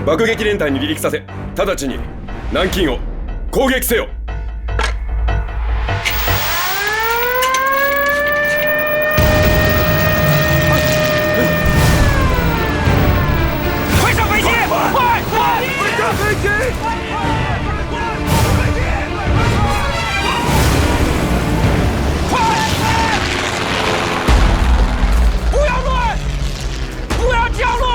爆撃連隊に離陸させ、直ちに南京を攻撃せよ。快上飞机！快！快上飞机！快！不要乱！不要降落！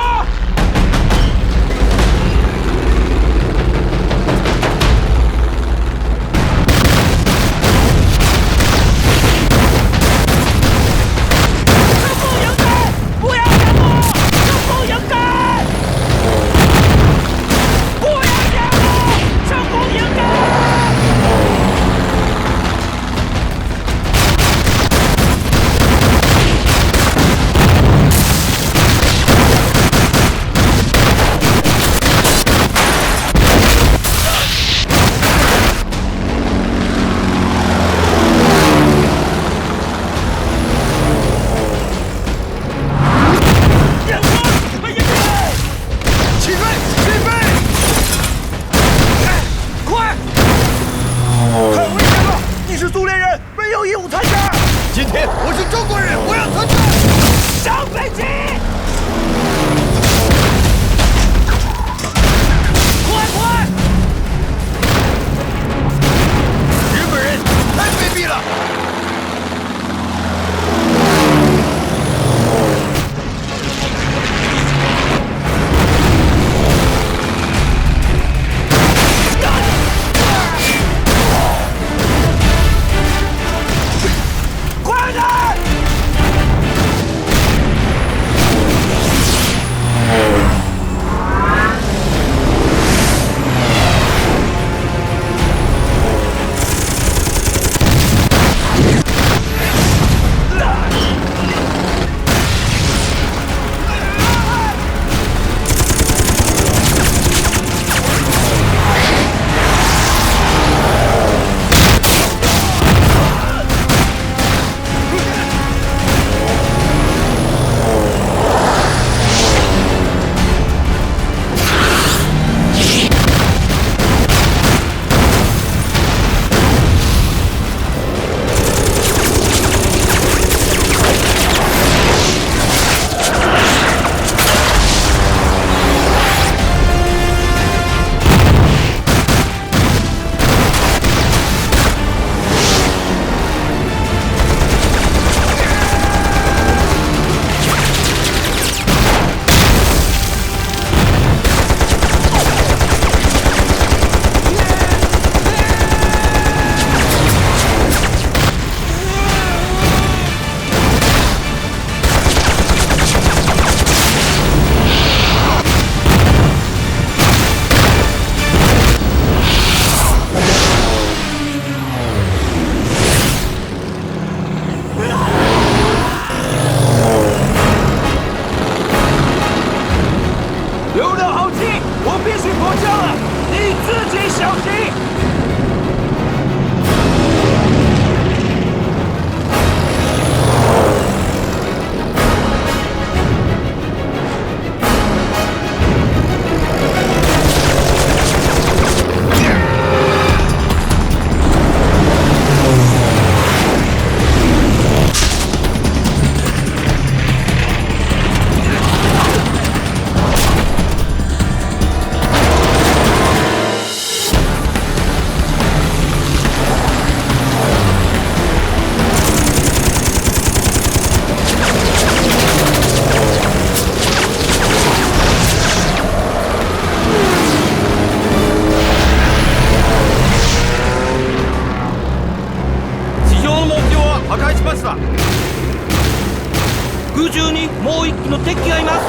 空中にもう一機の敵機がいます。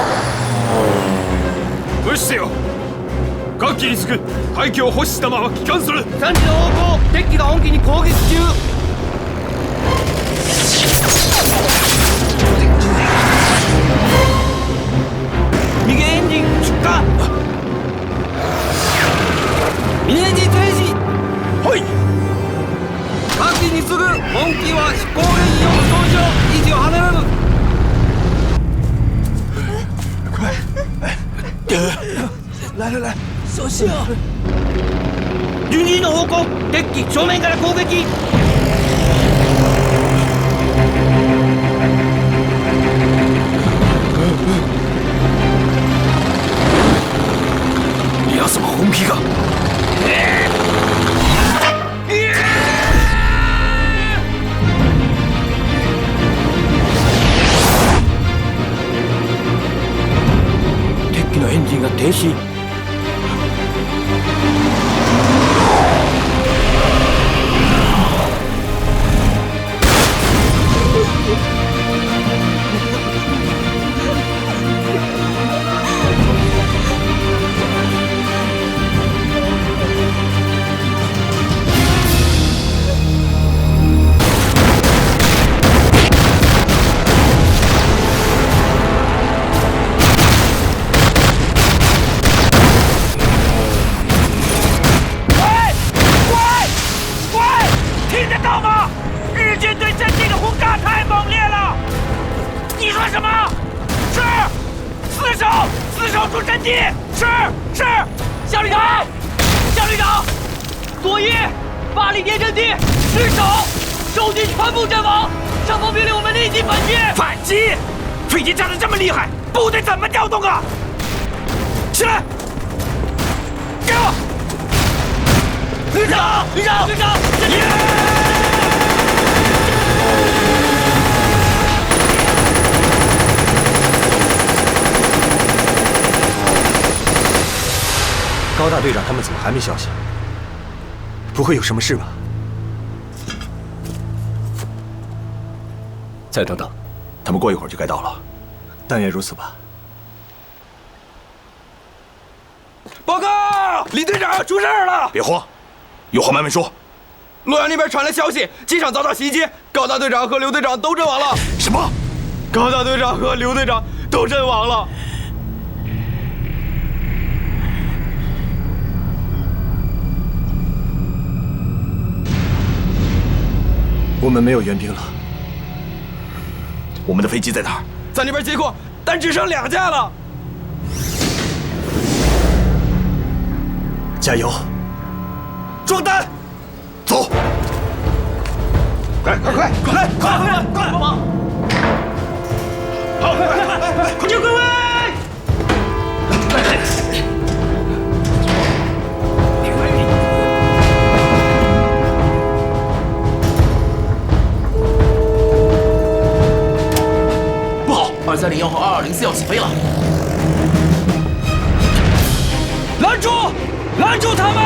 無視せよ。各機につく排気を保持したまま帰還する。3時の方向、敵機が本機に攻撃中。右エンジン出火。右エンジン停止。はい。各機に次ぐ本機は飛行レイン4損傷、位置を離れる。来来来，小心啊！順次の方向、敵機正面から攻撃。やつも本気か。敵機のエンジンが停止。夏旅长，左翼巴里甸阵地失守，守军全部阵亡，上峰命令我们立即反击。反击！飞机炸得这么厉害，部队怎么调动啊？起来！给我！旅长！高大队长他们怎么还没消息？不会有什么事吧？再等等，他们过一会儿就该到了。但愿如此吧。报告，李队长出事了！别慌，有话慢慢说。洛阳那边传来消息，机场遭到袭击，高大队长和刘队长都阵亡了。什么？高大队长和刘队长都阵亡了。我们没有援兵了。我们的飞机在哪儿？在那边接控，但只剩2架了。加油！装弹！走！快！快帮忙！好，快救各位！不好！2301和2204要起飞了，拦住他们！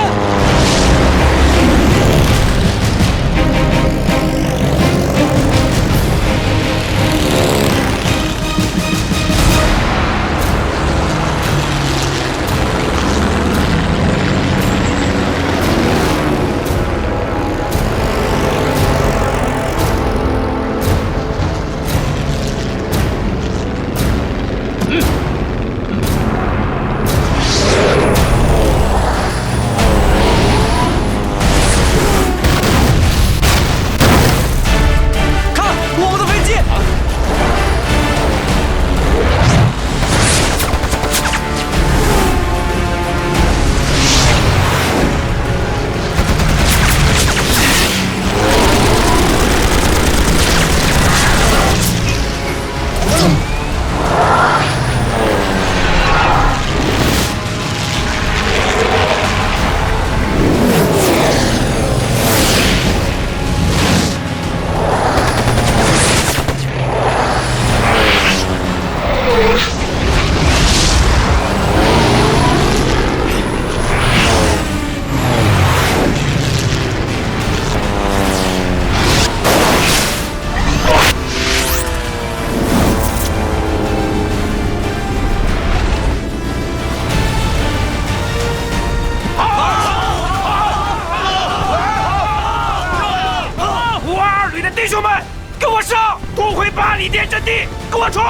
弟兄们，跟我上，夺回巴里甸阵地，跟我冲！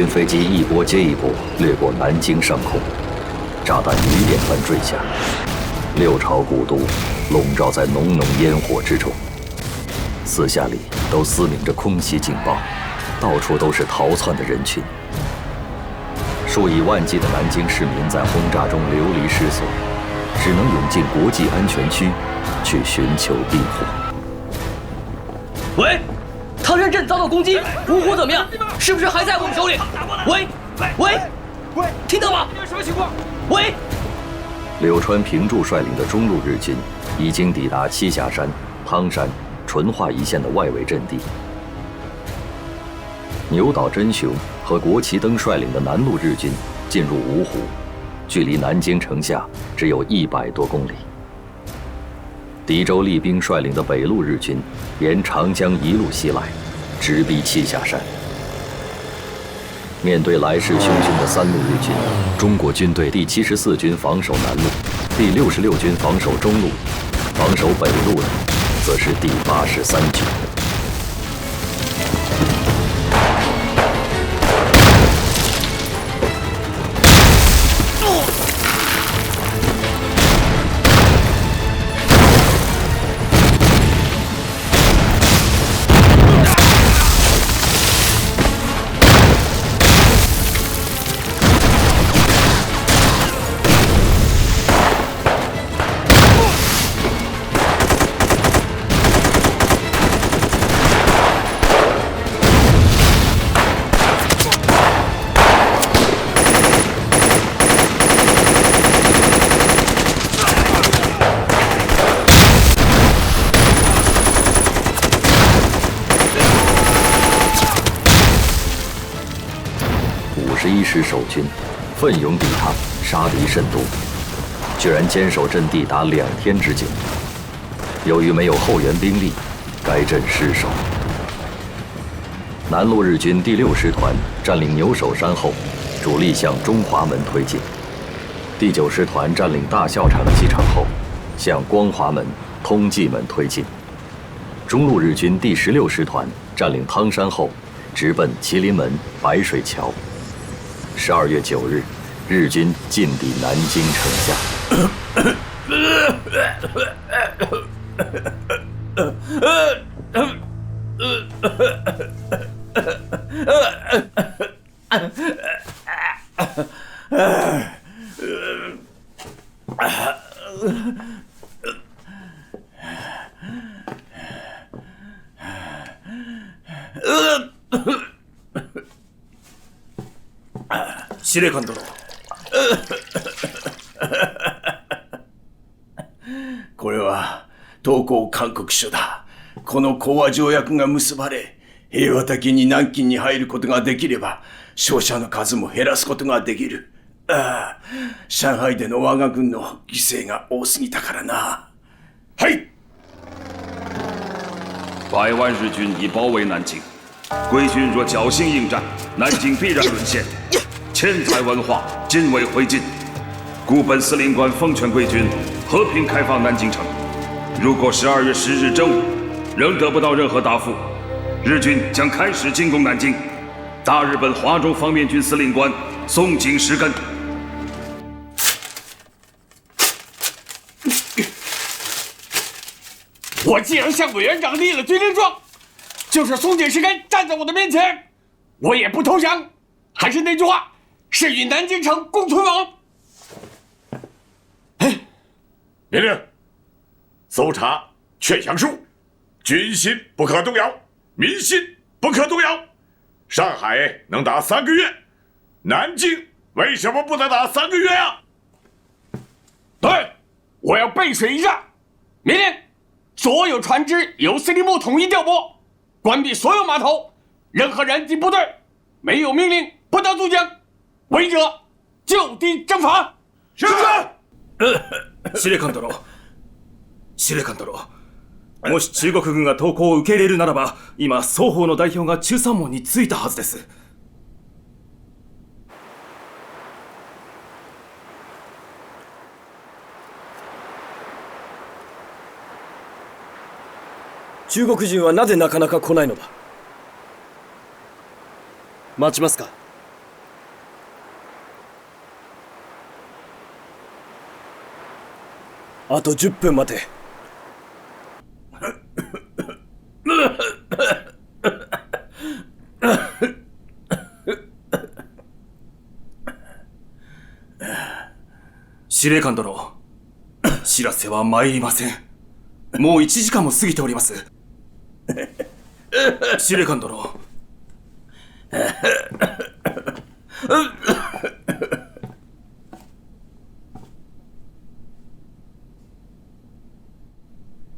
军飞机一波接一波掠过南京上空，炸弹雨点般坠下，六朝古都笼罩在浓浓烟火之中，四下里都嘶鸣着空袭警报，到处都是逃窜的人群。数以万计的南京市民在轰炸中流离失所，只能涌进国际安全区去寻求庇护。喂，唐山镇遭到攻击，芜湖怎么样？是不是还在我们手里？喂，听到吗？什么情况？喂，柳川平助率领的中路日军已经抵达栖霞山、汤山、淳化一线的外围阵地。牛岛真雄和国旗登率领的南路日军进入芜湖，距离南京城下只有100多公里。狄州立兵率领的北路日军沿长江一路西来，直逼栖霞山。面对来势汹汹的3路日军，中国军队第74军防守南路，第66军防守中路，防守北路的则是第83军。51师守军奋勇抵抗，杀敌甚多，居然坚守阵地达2天之久。由于没有后援兵力，该阵失守。南路日军第6师团占领牛首山后，主力向中华门推进；第9师团占领大孝场机场后，向光华门、通济门推进。中路日军第16师团占领汤山后，直奔麒麟门、白水桥。12月9日，日军进抵南京城下。司令官殿。これは東江勧告書だ。この講和条約が結ばれ、平和的に南京に入ることができれば、傷者の数も減らすことができる。ああ、上海での我が軍の犠牲が多すぎたからな。はい！100万日军已包围南京，贵军若侥幸应战，南京必然沦陷，钱财文化尽为灰烬。故本司令官奉劝贵军和平开放南京城。如果12月10日正午仍得不到任何答复，日军将开始进攻南京。大日本华中方面军司令官松井石根。我既然向委员长立了军令状，就是松井石根站在我的面前，我也不投降。还是那句话，是与南京城共存亡。命令：搜查劝降书，军心不可动摇，民心不可动摇。上海能打3个月，南京为什么不能打3个月啊？对，我要背水一战。命令：所有船只由司令部统一调拨，关闭所有码头，任何人及部队没有命令不得渡江，违者就地正法。是。司令官殿、司令官殿、もし中国軍が投降を受け入れるならば、今双方の代表が中山門に着いたはずです。中国人はなぜなかなか来ないのだ。待ちますか。あと10分待て。司令官殿、知らせは参りません。もう1時間も過ぎております。司令官殿。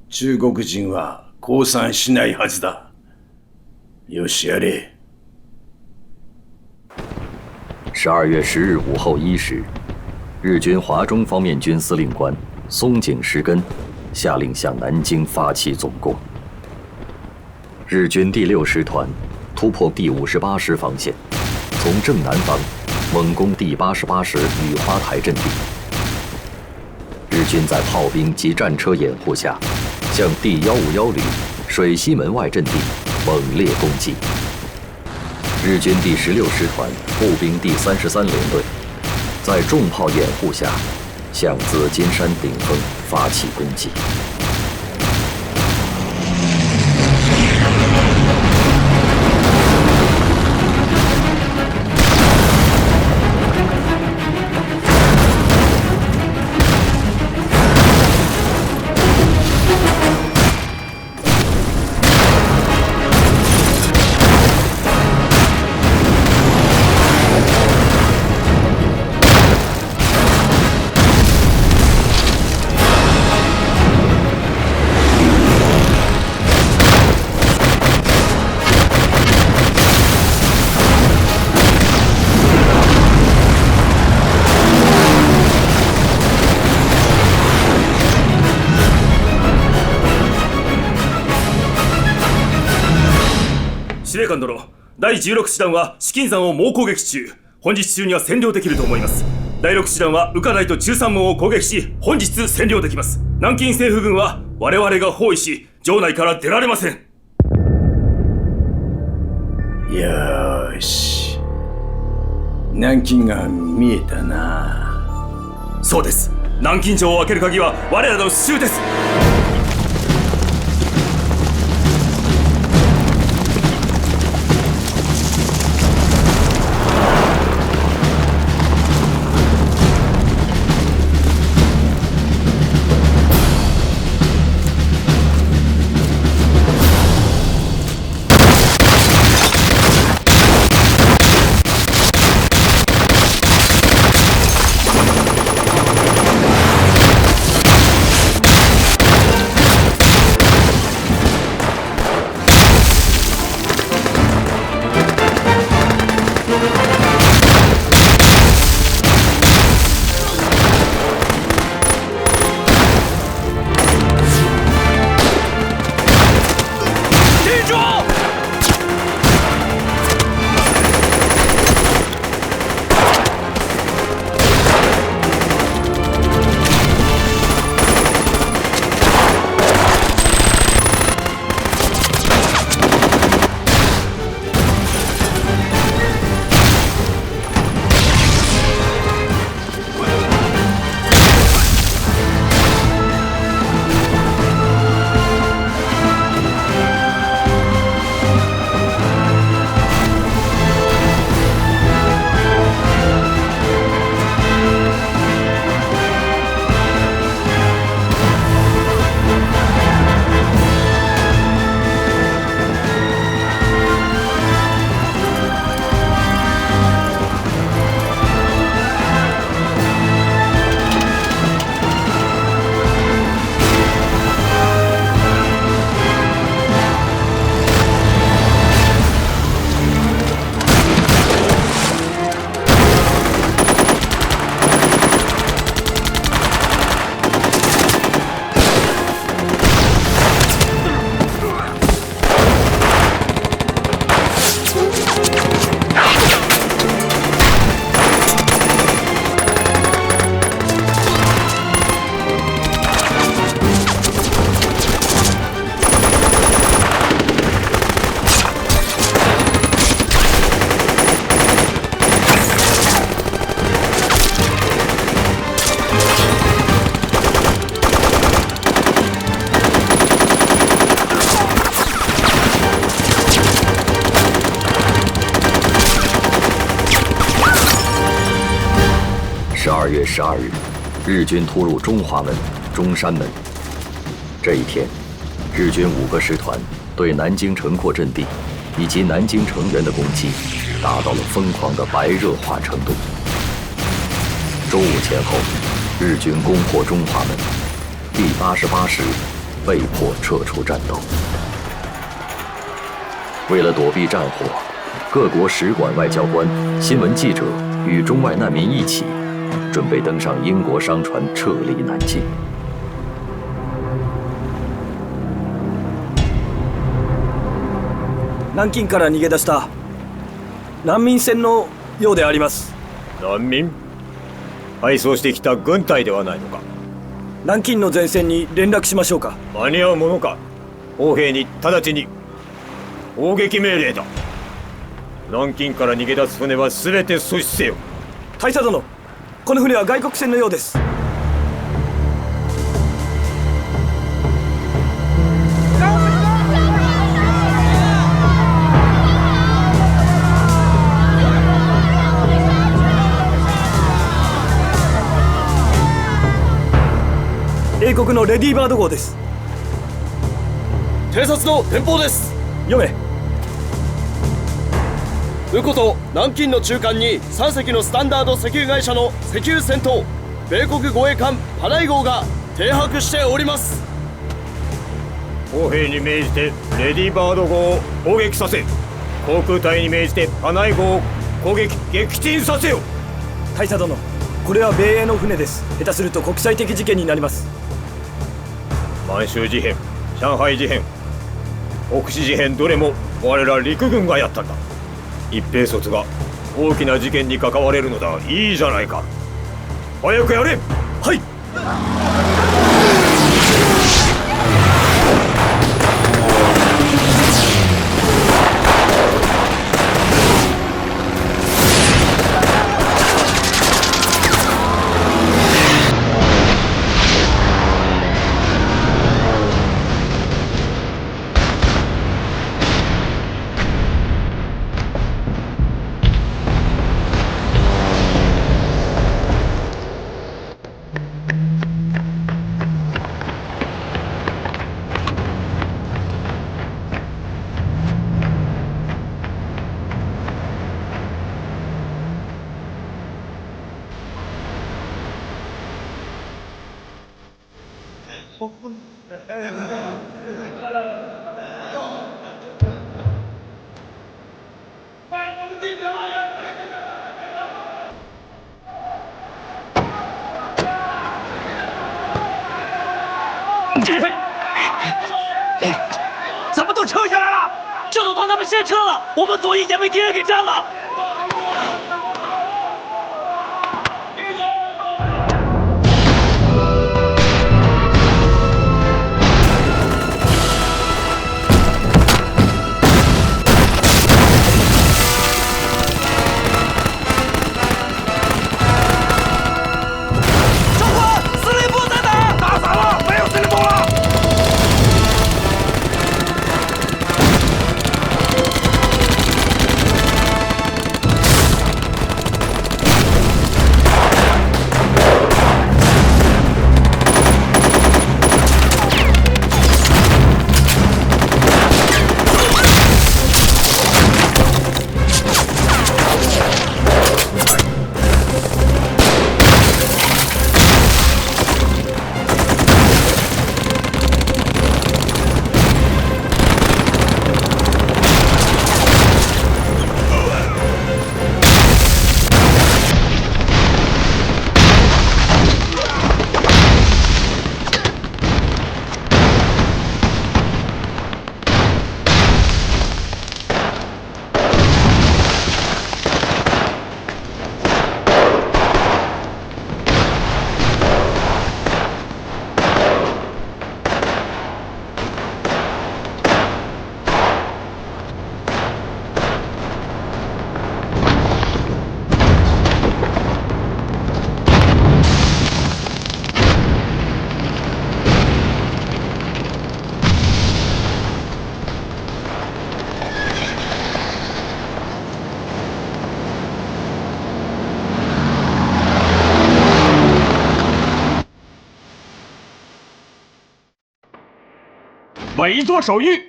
中国人は降参しないはずだ。よしやれ。12月10日午后1时，日军华中方面军司令官松井石根下令向南京发起总攻。日军第6师团突破第58师防线，从正南方猛攻第88师雨花台阵地。日军在炮兵及战车掩护下，向第151旅水西门外阵地猛烈攻击。日军第16师团步兵第33联队在重炮掩护下，向紫金山顶峰发起攻击。司令官殿、第16師団は紫金山を猛攻撃中。本日中には占領できると思います。第6師団は宇賀台と中山門を攻撃し、本日占領できます。南京政府軍は我々が包囲し、城内から出られません。よーし。南京が見えたな。そうです。南京城を開ける鍵は我らの手中です。12月12日，日军突入中华门、中山门。这一天，日军5个师团对南京城廓阵地以及南京城垣的攻击达到了疯狂的白热化程度。中午前后，日军攻破中华门，第88师被迫撤出战斗。为了躲避战火，各国使馆外交官、新闻记者与中外难民一起，准备登上英国商船撤离南京。南京から逃げ出した難民船のようであります。難民？敗走してきた軍隊ではないのか。南京の前線に連絡しましょうか。間に合うものか。砲兵に直ちに砲撃命令だ。南京から逃げ出す船は全て阻止せよ。大佐殿、この船は外国船のようです。英国のレディーバード号です。偵察の電報です。読め。ウコと南京の中間に3隻のスタンダード石油会社の石油船と米国護衛艦パナイ号が停泊しております。砲兵に命じてレディーバード号を砲撃させ、航空隊に命じてパナイ号を攻撃撃沈させよ。大佐殿、これは米英の船です。下手すると国際的事件になります。満州事変、上海事変、北市事変、どれも我ら陸軍がやったんだ。一兵卒が大きな事件に関われるのだ。いいじゃないか。早くやれ。はい。怎么都撤下来了？这都帮他们先撤了，我们左翼先被敌人给占了。长官，司令部在哪？打散了，没有司令部了。委座手谕：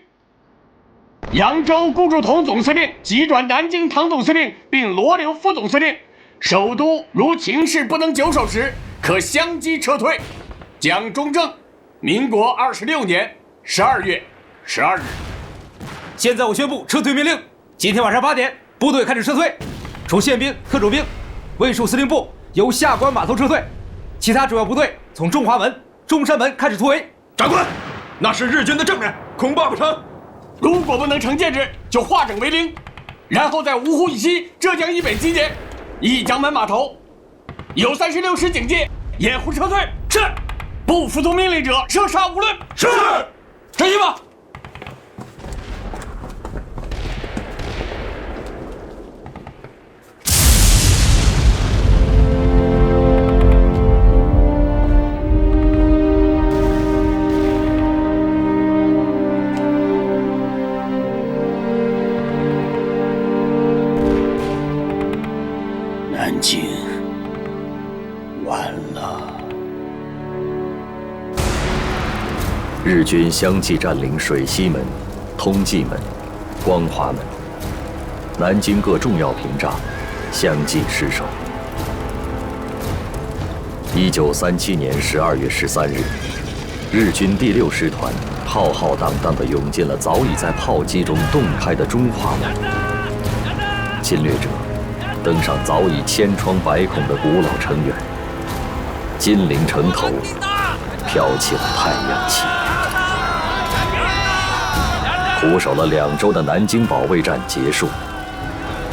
扬州顾祝同总司令急转南京唐总司令，并罗留副总司令。首都如情势不能久守时，可相机撤退。蒋中正，民国26年12月12日。现在我宣布撤退命令：今天晚上8点，部队开始撤退。除宪兵、特种兵，卫戍司令部由下关码头撤退，其他主要部队从中华门、中山门开始突围。长官，那是日军的正面，恐怕不成。如果不能成建制，就化整为零，然后在芜湖以西、浙江以北集结，一江门码头有36师警戒，掩护撤退。是。不服从命令者射杀无论。是。执行吧。南京完了。日军相继占领水西门、通济门、光华门，南京各重要屏障相继失守。1937年12月13日，日军第6师团浩浩荡荡地涌进了早已在炮击中洞开的中华门，侵略者登上早已千疮百孔的古老城垣，金陵城头飘起了太阳旗。苦守了2周的南京保卫战结束，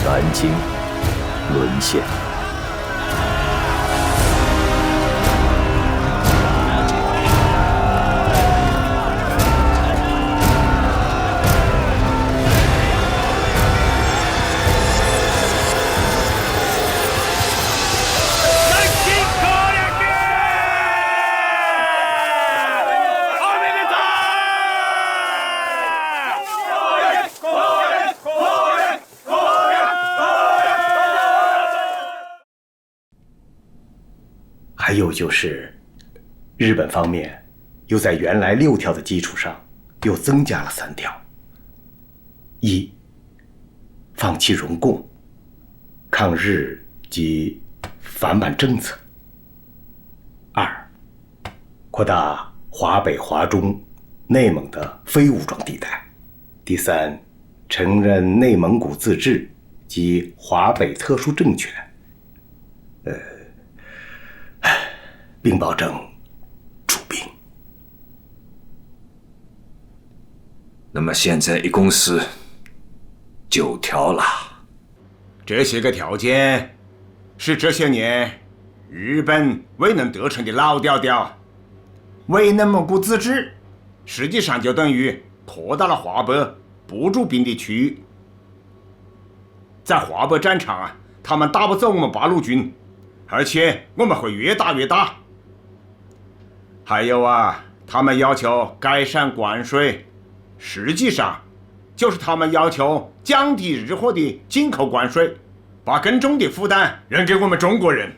南京沦陷。还有就是，日本方面又在原来6条的基础上，又增加了3条：一、放弃容共、抗日及反满政策；二、扩大华北、华中、内蒙的非武装地带；第三，承认内蒙古自治及华北特殊政权。并保证驻兵。那么现在一共是9条了。这些个条件是这些年日本未能得逞的老调调。为内蒙古自治，实际上就等于扩大了华北不驻兵的区域。在华北战场啊，他们打不走我们八路军，而且我们会越打越大。还有啊，他们要求改善关税，实际上就是他们要求降低日货的进口关税，把更重的负担扔给我们中国人。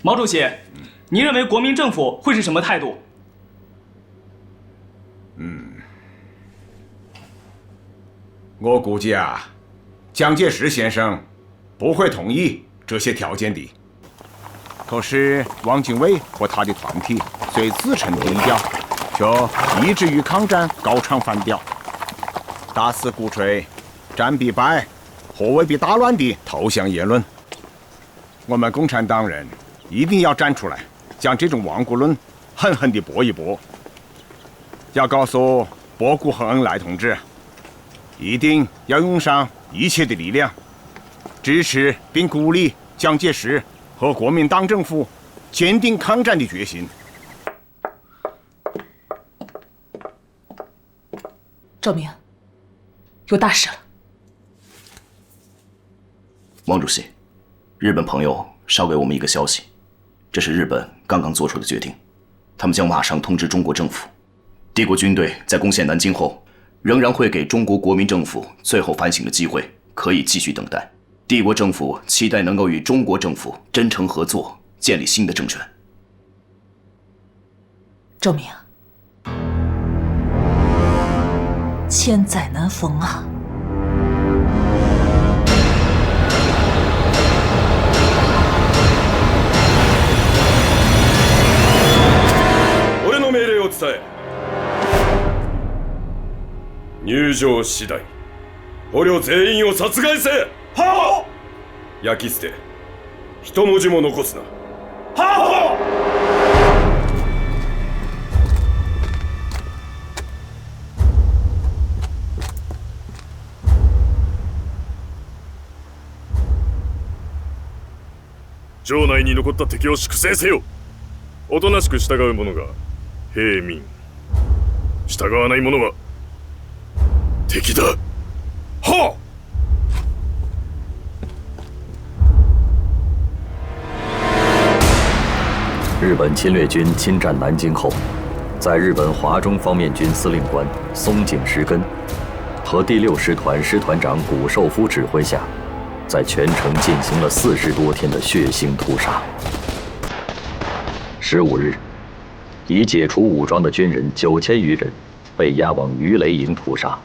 毛主席，您认为国民政府会是什么态度？我估计啊，蒋介石先生不会同意这些条件的。可是汪精卫和他的团体虽自称低调，却一直与抗战高唱反调，大肆鼓吹战必败、和未必大乱的投降言论。我们共产党人一定要站出来，将这种亡国论狠狠地驳一驳。要告诉薄谷和恩来同志，一定要用上一切的力量，支持并鼓励蒋介石和国民党政府坚定抗战的决心。赵明，有大事了。王主席，日本朋友捎给我们一个消息，这是日本刚刚做出的决定，他们将马上通知中国政府，帝国军队在攻陷南京后，仍然会给中国国民政府最后反省的机会，可以继续等待。帝国政府期待能够与中国政府真诚合作，建立新的政权。周明，千载难逢啊！俺の命令を伝え。入場次第捕虜全員を殺害せ。はっ。焼き捨て、一文字も残すな。はっ。城内に残った敵を粛清せよ。おとなしく従う者が平民、従わない者は敵だ。はっ。日本侵略军侵占南京后，在日本华中方面军司令官松井石根和第6师团师团长谷寿夫指挥下，在全城进行了40多天的血腥屠杀。15日，已解除武装的军人9000余人被押往鱼雷营屠杀。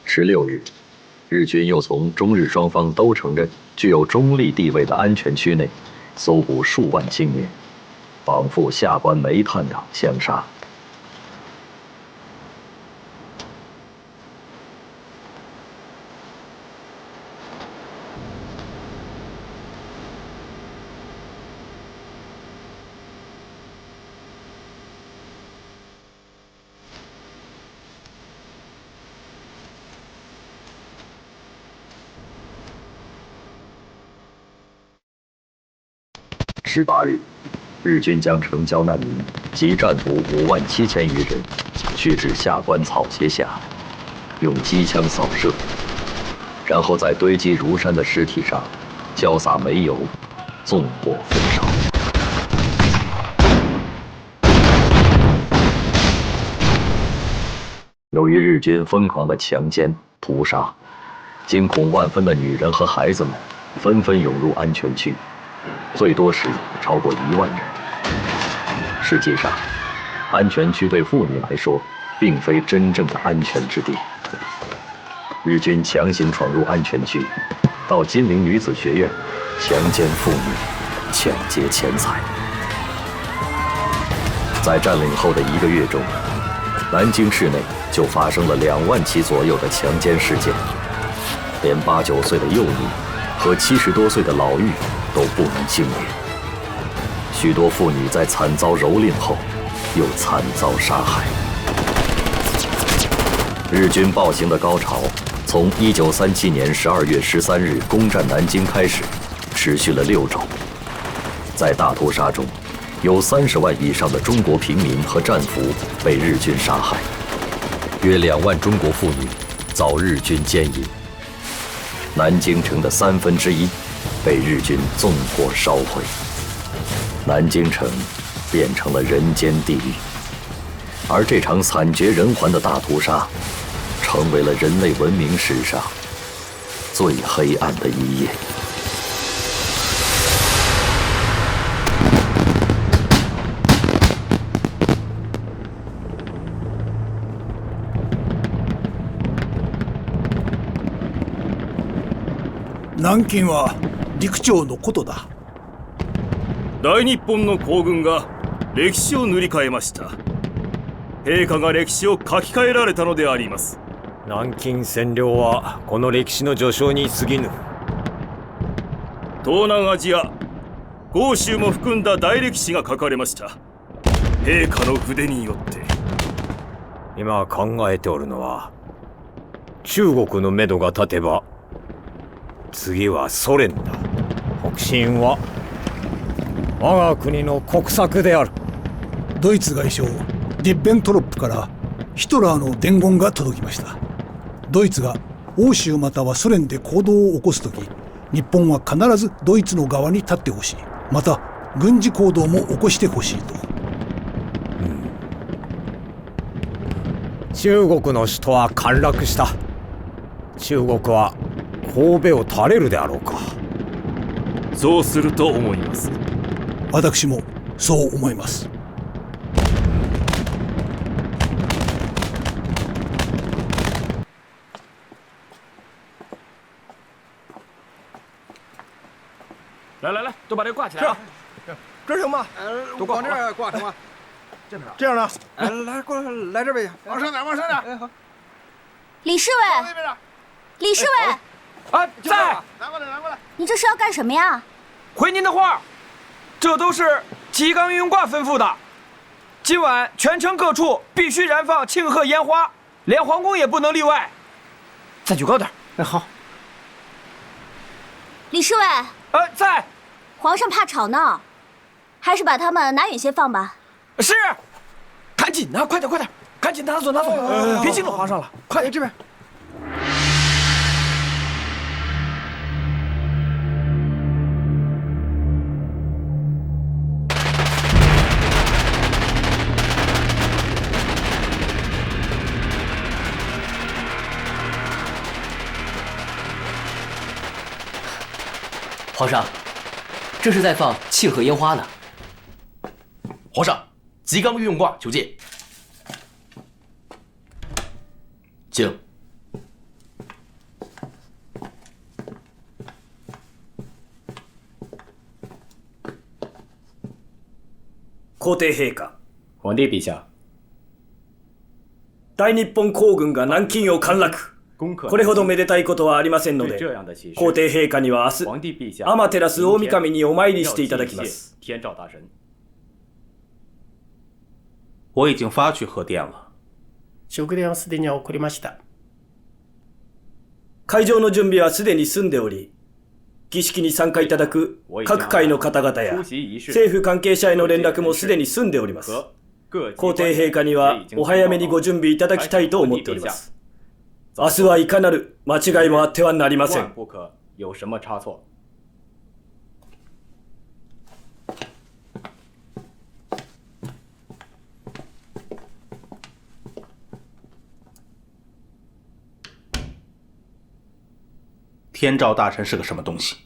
16日，日军又从中日双方都承认具有中立地位的安全区内搜捕数万青年，仿佛下关煤炭党相杀。18日，日军将城郊难民及战俘57000余人驱至下关草鞋下，用机枪扫射，然后在堆积如山的尸体上浇洒煤油，纵火焚烧。由于日军疯狂的强奸屠杀，惊恐万分的女人和孩子们纷纷涌入安全区，最多时超过1万人。实际上，安全区对妇女来说并非真正的安全之地。日军强行闯入安全区，到金陵女子学院强奸妇女，抢劫钱财。在占领后的1个月中，南京市内就发生了2万起左右的强奸事件，连8、9岁的幼女和70多岁的老妪都不能幸免。许多妇女在惨遭蹂躏后，又惨遭杀害。日军暴行的高潮从1937年12月13日攻占南京开始，持续了6周。在大屠杀中，有30万以上的中国平民和战俘被日军杀害，约2万中国妇女遭日军奸淫。南京城的1/3被日军纵火烧毁，南京城变成了人间地狱。而这场惨绝人寰的大屠杀，成为了人类文明史上最黑暗的一页。南京は陸長のことだ。大日本の皇軍が歴史を塗り替えました。陛下が歴史を書き換えられたのであります。南京占領はこの歴史の序章に過ぎぬ。東南アジア、豪州も含んだ大歴史が書かれました。陛下の筆によって。今考えておるのは、中国のめどが立てば次はソ連だ。北進は我が国の国策である。ドイツ外相リッベントロップからヒトラーの伝言が届きました。ドイツが欧州またはソ連で行動を起こすとき、日本は必ずドイツの側に立ってほしい。また軍事行動も起こしてほしいと。中国の首都は陥落した。中国は神戸を垂れるであろうか。そうすると思います。私もそう思います。来来来，都把这个挂起来。这行吗？都往这儿挂成吗？这样呢？来，过来，来这边，往上点，往上点。哎，好。李侍卫，李侍卫，啊，在。拿过来，拿过来。你这是要干什么呀？回您的话，这都是吉冈运挂吩咐的。今晚全城各处必须燃放庆贺烟花，连皇宫也不能例外。再举高点。哎，好。李侍卫。在。皇上怕吵闹，还是把他们拿远些放吧。是。赶紧的，快点，快点，赶紧拿走，拿走，别惊了皇上了。快点，这边。皇上，这是在放庆贺烟花呢。皇上，吉冈御用挂求见。请。皇帝陛下。皇帝陛下。大日本皇軍が南京を陥落。これほどめでたいことはありませんので、皇帝陛下には明日、天照大神にお参りしていただきます。我已经发去贺电了。祝電はすでに送りました。会場の準備はすでに済んでおり、儀式に参加いただく各界の方々や政府関係者への連絡もすでに済んでおります。皇帝陛下にはお早めにご準備いただきたいと思っております。明日はいかなる間違いもあってはなりません。天照大神是个什么东西？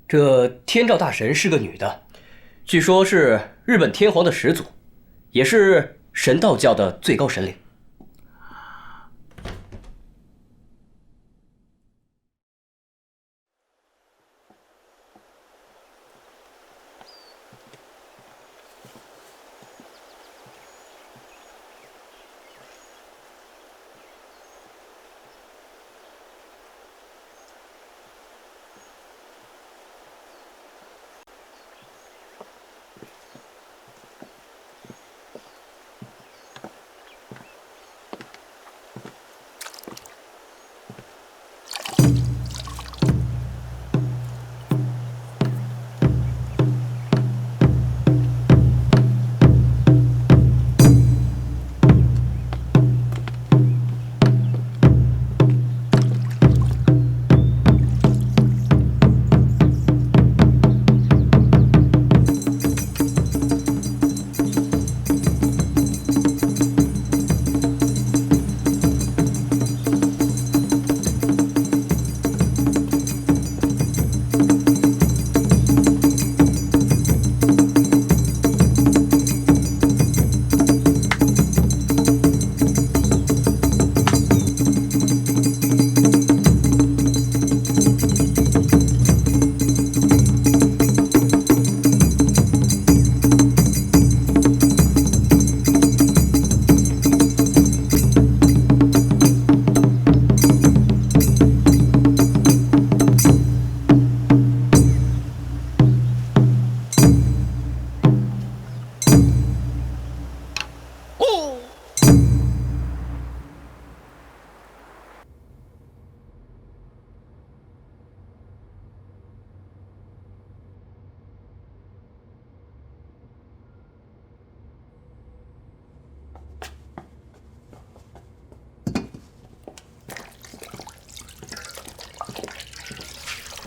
这天照大神是个女的，据说是日本天皇的始祖，也是神道教的最高神灵。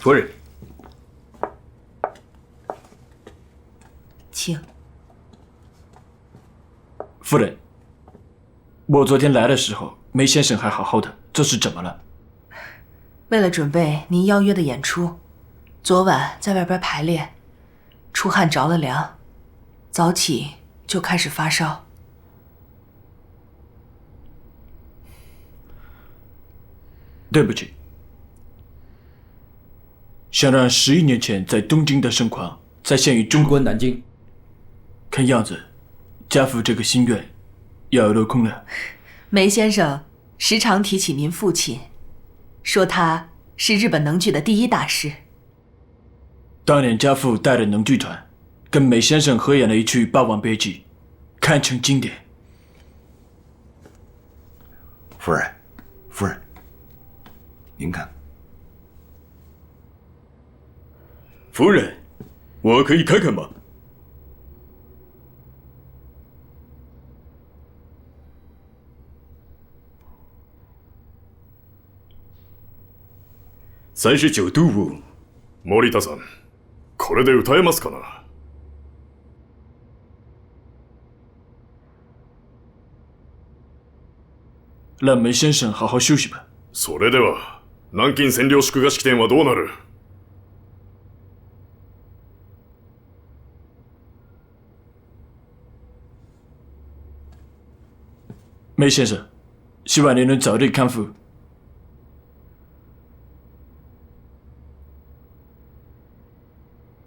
夫人，请。夫人，我昨天来的时候，梅先生还好好的，这是怎么了？为了准备您邀约的演出，昨晚在外边排练，出汗着了凉，早起就开始发烧。对不起，想让11年前在东京的盛况再现于中国南京，看样子家父这个心愿要落空了。梅先生时常提起您父亲，说他是日本能剧的第一大师。当年家父带着能剧团，跟梅先生合演了一曲《霸王别姬》，堪称经典。夫人，夫人，您看。夫人，我可以看看吗？39度を。森田さん、これで歌えますかな？让梅先生好好休息吧。それでは、南京占領祝賀式典はどうなる？梅先生，希望您能早日康复。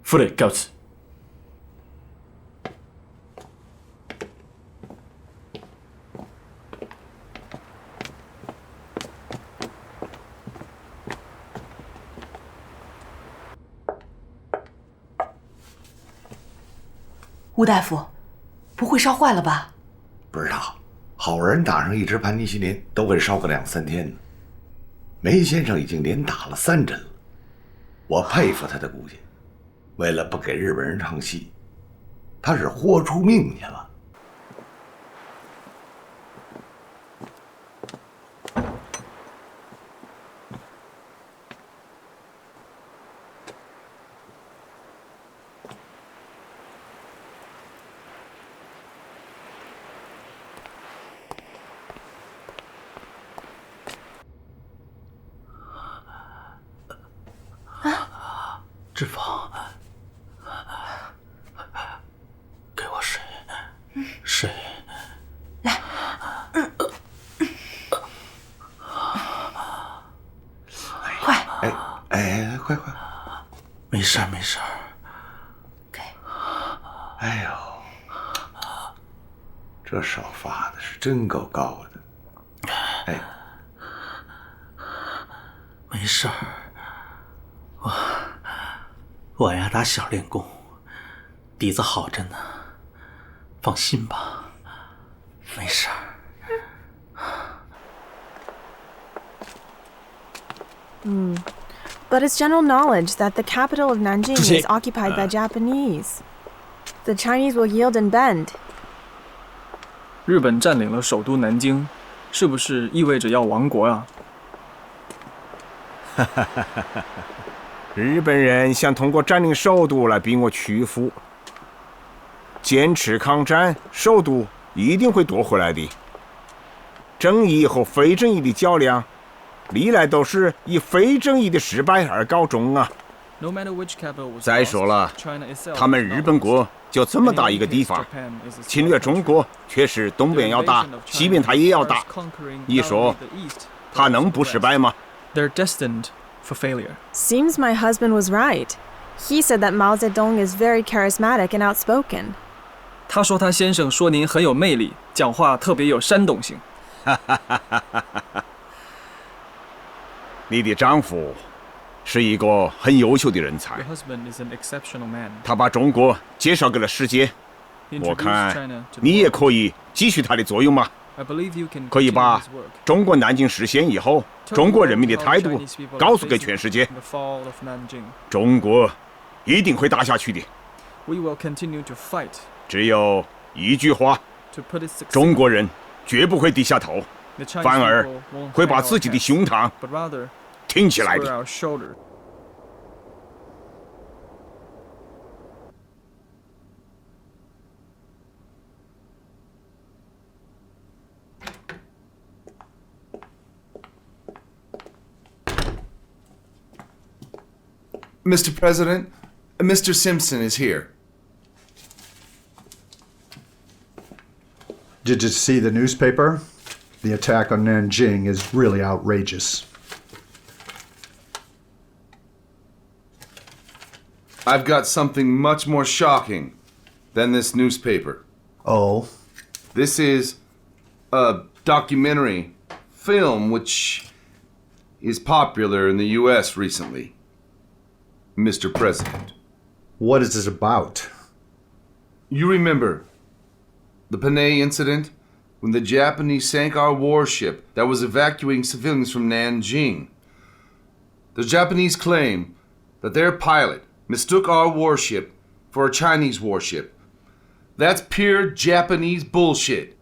夫人告辞。吴大夫，不会烧坏了吧？不知道，好人打上一支盘尼西林都会烧个2、3天呢。梅先生已经连打了3针了，我佩服他的骨气。为了不给日本人唱戏，他是豁出命去了。志芳，给我水，水。来，快！快！没事没事。给。哎呦，这手发的是真够高的。哎，没事儿。我呀打小练功，底子好着呢，放心吧，没事儿。But it's general knowledge that the capital of Nanjing is occupied by Japanese. The Chinese will yield and bend. 日本占领了首都南京，是不是意味着要亡国啊？日本人想通过占领首都来逼我屈服，坚持抗战，首都一定会夺回来的。正义和非正义的较量，历来都是以非正义的失败而告终啊。再说了，他们日本国就这么大一个地方，侵略中国却是东边要打，西边他也要打，你说他能不失败吗？ They're destined for failure. Seems my husband was right. He said that Mao Zedong is very charismatic and outspoken. 他说他先生说您很有魅力，讲话特别有煽动性。你的丈夫是一个很优秀的人才， Your husband is an exceptional man. 他把中国介绍给了世界。我看你也可以继续他的作用嘛。 I believe you can 可以把中国南京实现以后，中国人民的态度告诉给全世界。中国一定会打下去的。 We will continue to fight. 只有一句话：中国人绝不会低下头，反而会把自己的胸膛挺起来的。Mr. President, Mr. Simpson is here. Did you see the newspaper? The attack on Nanjing is really outrageous. I've got something much more shocking than this newspaper. Oh? This is a documentary film which is popular in the U.S. recently. Mr. President. What is it about? You remember the Panay incident? When the Japanese sank our warship that was evacuating civilians from Nanjing. The Japanese claim that their pilot mistook our warship for a Chinese warship. That's pure Japanese bullshit.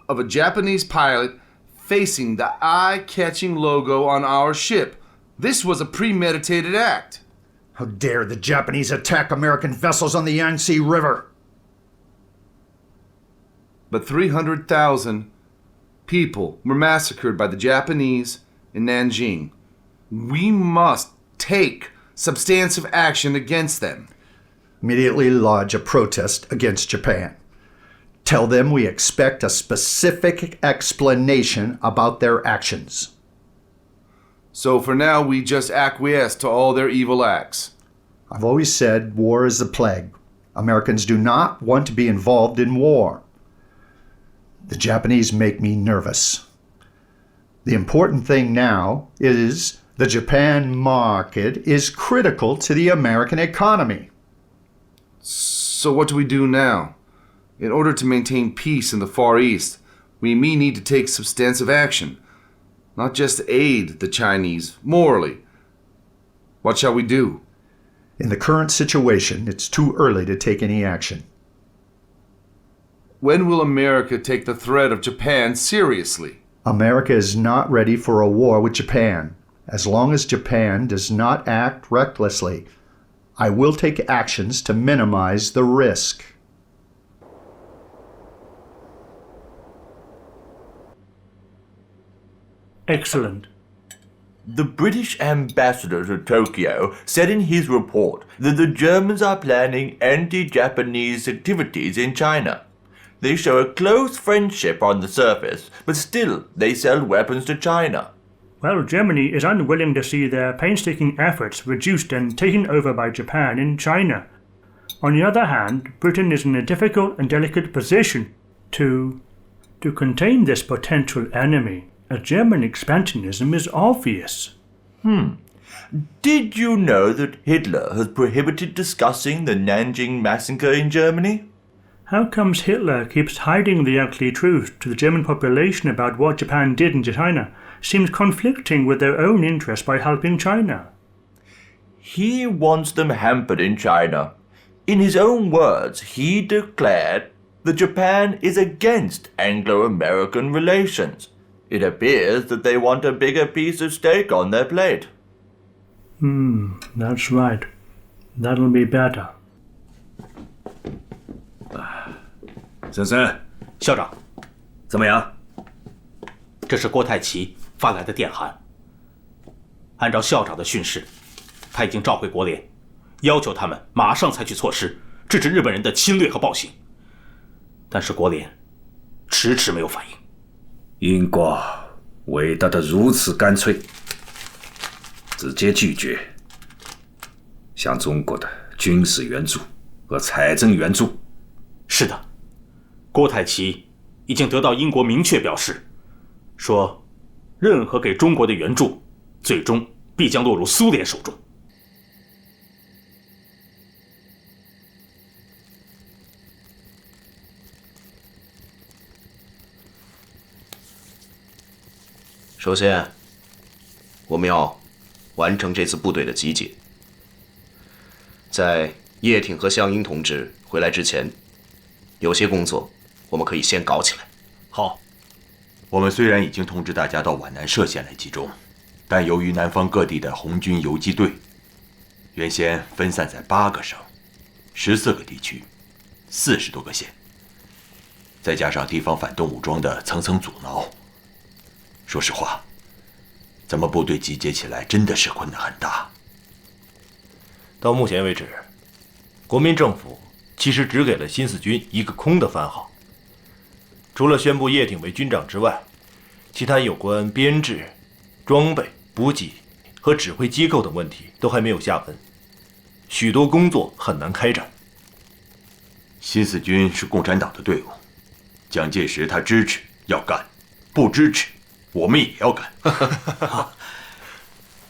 Of a Japanese pilot facing the eye-catching logo on our ship. This was a premeditated act. How dare the Japanese attack American vessels on the Yangtze River? But 300,000 people were massacred by the Japanese in Nanjing. We must take substantive action against them. Immediately lodge a protest against Japan. Tell them we expect a specific explanation about their actions. So for now, we just acquiesce to all their evil acts. I've always said war is a plague. Americans do not want to be involved in war. The Japanese make me nervous. The important thing now is the Japan market is critical to the American economy. So what do we do now? In order to maintain peace in the Far East, we may need to take substantive action, not just aid the Chinese morally. What shall we do? In the current situation, it's too early to take any action. When will America take the threat of Japan seriously? America is not ready for a war with Japan. As long as Japan does not act recklessly, I will take actions to minimize the risk. Excellent. The British ambassador to Tokyo said in his report that the Germans are planning anti-Japanese activities in China. They show a close friendship on the surface, but still they sell weapons to China. Well, Germany is unwilling to see their painstaking efforts reduced and taken over by Japan in China. On the other hand, Britain is in a difficult and delicate position to contain this potential enemy. A German expansionism is obvious. Did you know that Hitler has prohibited discussing the Nanjing massacre in Germany? How comes Hitler keeps hiding the ugly truth to the German population about what Japan did in China? Seems conflicting with their own interest by helping China. He wants them hampered in China. In his own words, he declared that Japan is against Anglo-American relations. It appears that they want a bigger piece of steak on their plate. That's right. That'll be better. 森森，校长，怎么样？这是郭泰祺发来的电函。按照校长的训示，他已经召回国联，要求他们马上采取措施，制止日本人的侵略和暴行。但是国联迟迟没有反应。英国回答得如此干脆，直接拒绝向中国的军事援助和财政援助。是的，郭泰祺已经得到英国明确表示，说任何给中国的援助，最终必将落入苏联手中。首先，我们要完成这次部队的集结。在叶挺和项英同志回来之前，有些工作我们可以先搞起来。好，我们虽然已经通知大家到皖南歙县来集中，但由于南方各地的红军游击队原先分散在8个省、14个地区、40多个县，再加上地方反动武装的层层阻挠，说实话，咱们部队集结起来真的是困难很大。到目前为止，国民政府其实只给了新四军一个空的番号，除了宣布叶挺为军长之外，其他有关编制、装备、补给和指挥机构等问题都还没有下文，许多工作很难开展。新四军是共产党的队伍，蒋介石他支持要干，不支持我们也要干。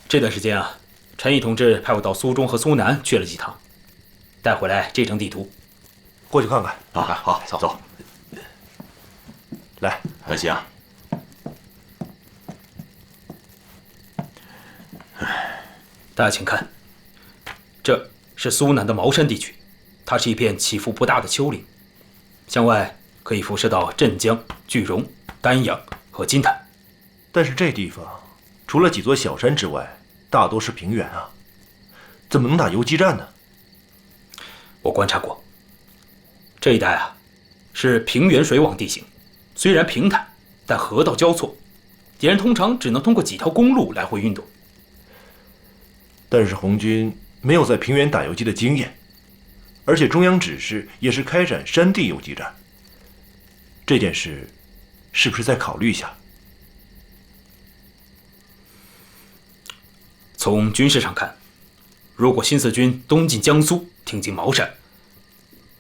这段时间啊，陈毅同志派我到苏中和苏南去了几趟，带回来这张地图，过去看看。好，走。来，行。大家请看，这是苏南的茅山地区，它是一片起伏不大的丘陵，向外可以辐射到镇江、句容、丹阳和金坛。但是这地方除了几座小山之外，大多是平原啊，怎么能打游击战呢？我观察过，这一带啊是平原水网地形，虽然平坦，但河道交错，敌人通常只能通过几条公路来回运动。但是红军没有在平原打游击的经验，而且中央指示也是开展山地游击战，这件事是不是再考虑一下？从军事上看，如果新四军东进江苏，挺进茅山，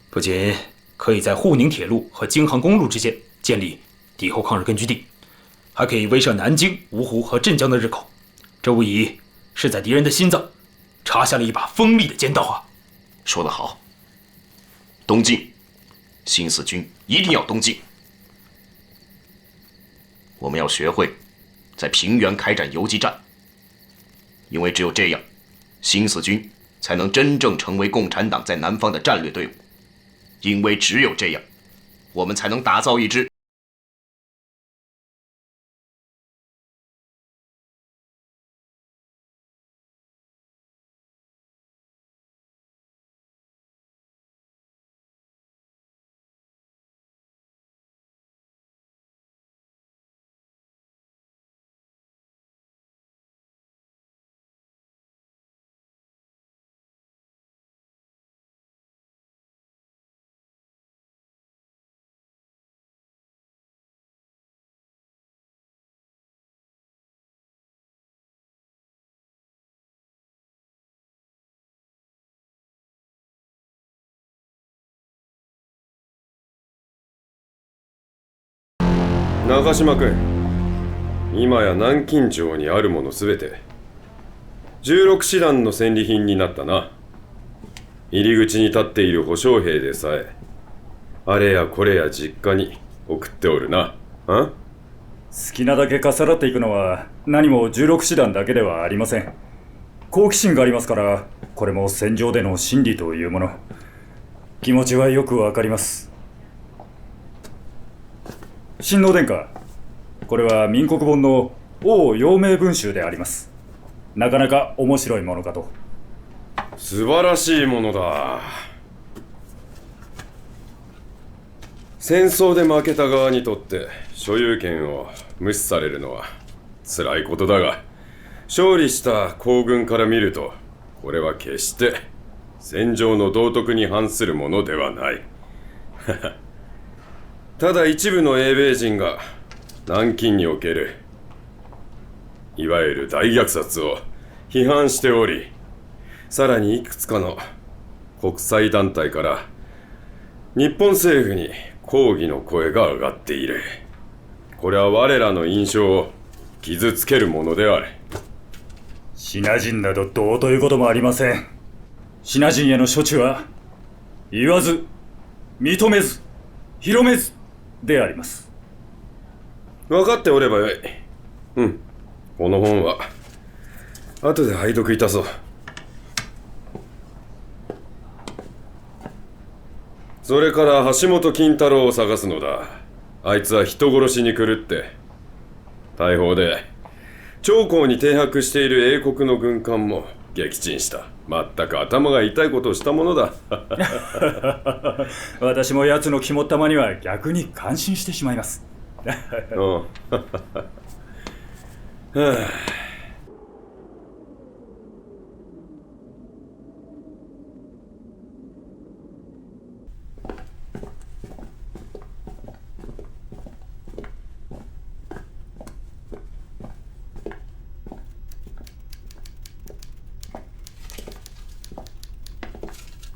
不仅可以在沪宁铁路和京杭公路之间建立敌后抗日根据地，还可以威慑南京、芜湖和镇江的日寇，这无疑是在敌人的心脏插下了一把锋利的尖刀啊！说得好，东进，新四军一定要东进。我们要学会在平原开展游击战，因为只有这样，新四军才能真正成为共产党在南方的战略队伍。因为只有这样，我们才能打造一支中島君、今や南京城にあるものすべて16師団の戦利品になったな。入り口に立っている保証兵でさえあれやこれや実家に送っておるな。好きなだけかさらっていくのは何も16師団だけではありません。好奇心がありますから、これも戦場での心理というもの。気持ちはよくわかります。親王殿下、これは民国本の王陽明文集であります。なかなか面白いものかと。素晴らしいものだ。戦争で負けた側にとって所有権を無視されるのは辛いことだが、勝利した皇軍から見るとこれは決して戦場の道徳に反するものではない。ただ一部の英米人が南京におけるいわゆる大虐殺を批判しており、さらにいくつかの国際団体から日本政府に抗議の声が上がっている。これは我らの印象を傷つけるものである。シナ人などどうということもありません。シナ人への処置は言わず、認めず、広めずであります。分かっておればよい。この本は後で拝読いたそう。それから橋本金太郎を探すのだ。あいつは人殺しに狂って大砲で長江に停泊している英国の軍艦も撃沈した。まったく頭が痛いことをしたものだ。私も奴の肝っ玉には逆に感心してしまいます。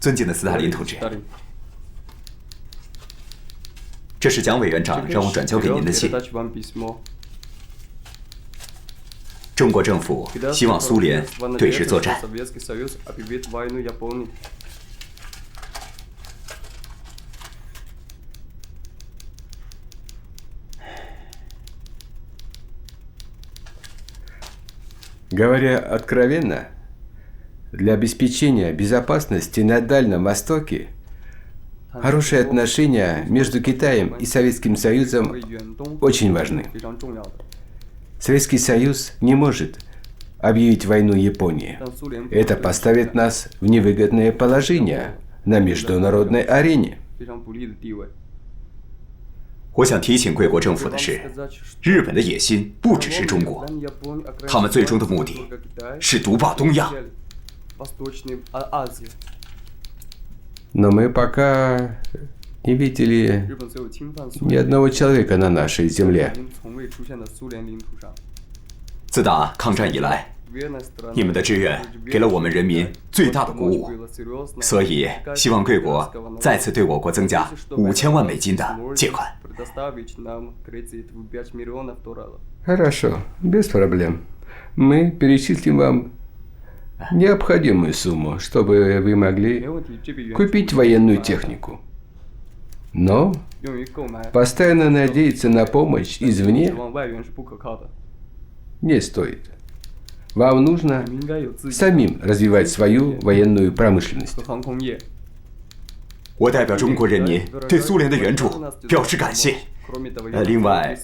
尊敬的斯大林同志，这是蒋委员长让我转交给您的信。中国政府希望苏联对日作战。Говоря откровенно, для обеспечения безопасности на Дальнем Востоке хорошие отношения между Китаем и Советским Союзом очень важны. Советский Союз не может объявить войну Японии. Это поставит нас в невыгодное положение на международной арене. 我想提醒贵国政府的是，日本的野心不只是中国，他们最终的目的是独霸东亚。Но мы пока не видели ни одного человека на нашей земле. 自打抗战以来，你们的志愿给了我们人民最大的鼓舞，所以希望贵国再次对我国增加5000万美金的借款。Хорошо, без проблем. Мы перечислим вам необходимую сумму, чтобы вы могли купить военную технику. Но постоянно надеяться на помощь извне не стоит. Вам нужно самим развивать свою военную промышленность. 我代表中国人民对苏联的援助表示感谢。另外，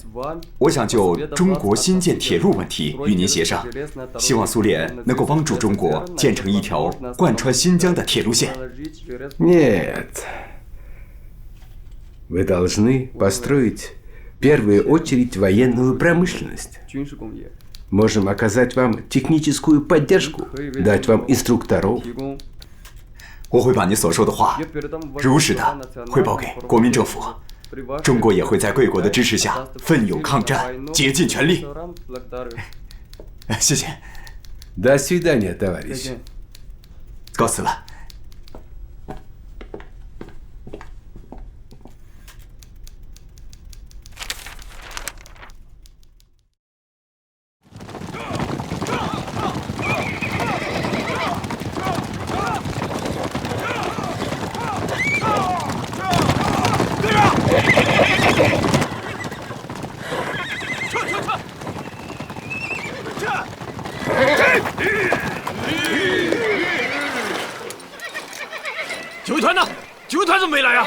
我想就中国新建铁路问题与您协商，希望苏联能够帮助中国建成一条贯穿新疆的铁路线。Нет. Вы должны построить в первую очередь военную промышленность. Можем оказать вам техническую поддержку, дать вам инструкторов. 我会把你所说的话如实的汇报给国民政府，中国也会在贵国的支持下奋勇抗战，竭尽全力。谢谢。До свидания, товарищ. 告辞了。警卫团呢？警卫团怎么没来啊？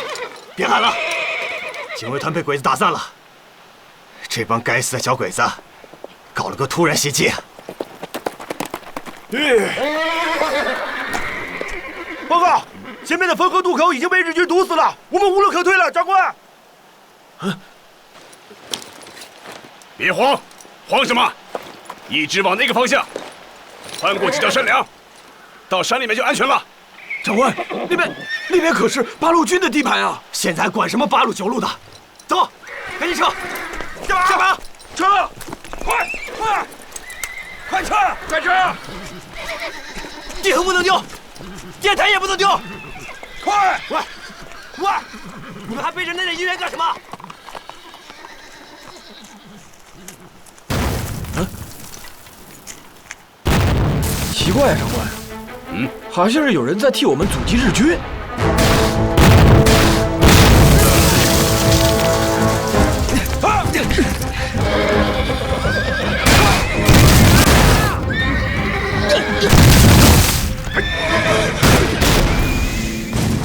别喊了，警卫团被鬼子打散了。这帮该死的小鬼子，搞了个突然袭击。报告，前面的汾河渡口已经被日军堵死了，我们无路可退了，长官。别慌，慌什么？一直往那个方向，翻过几条山梁，到山里面就安全了。长官，那边可是八路军的地盘啊！现在管什么8路9路的？走，赶紧撤！下马！撤！快撤！快撤！地图不能丢，电台也不能丢！快！你们还背着那点医院干什么？奇怪呀，长官。好像是有人在替我们阻击日军。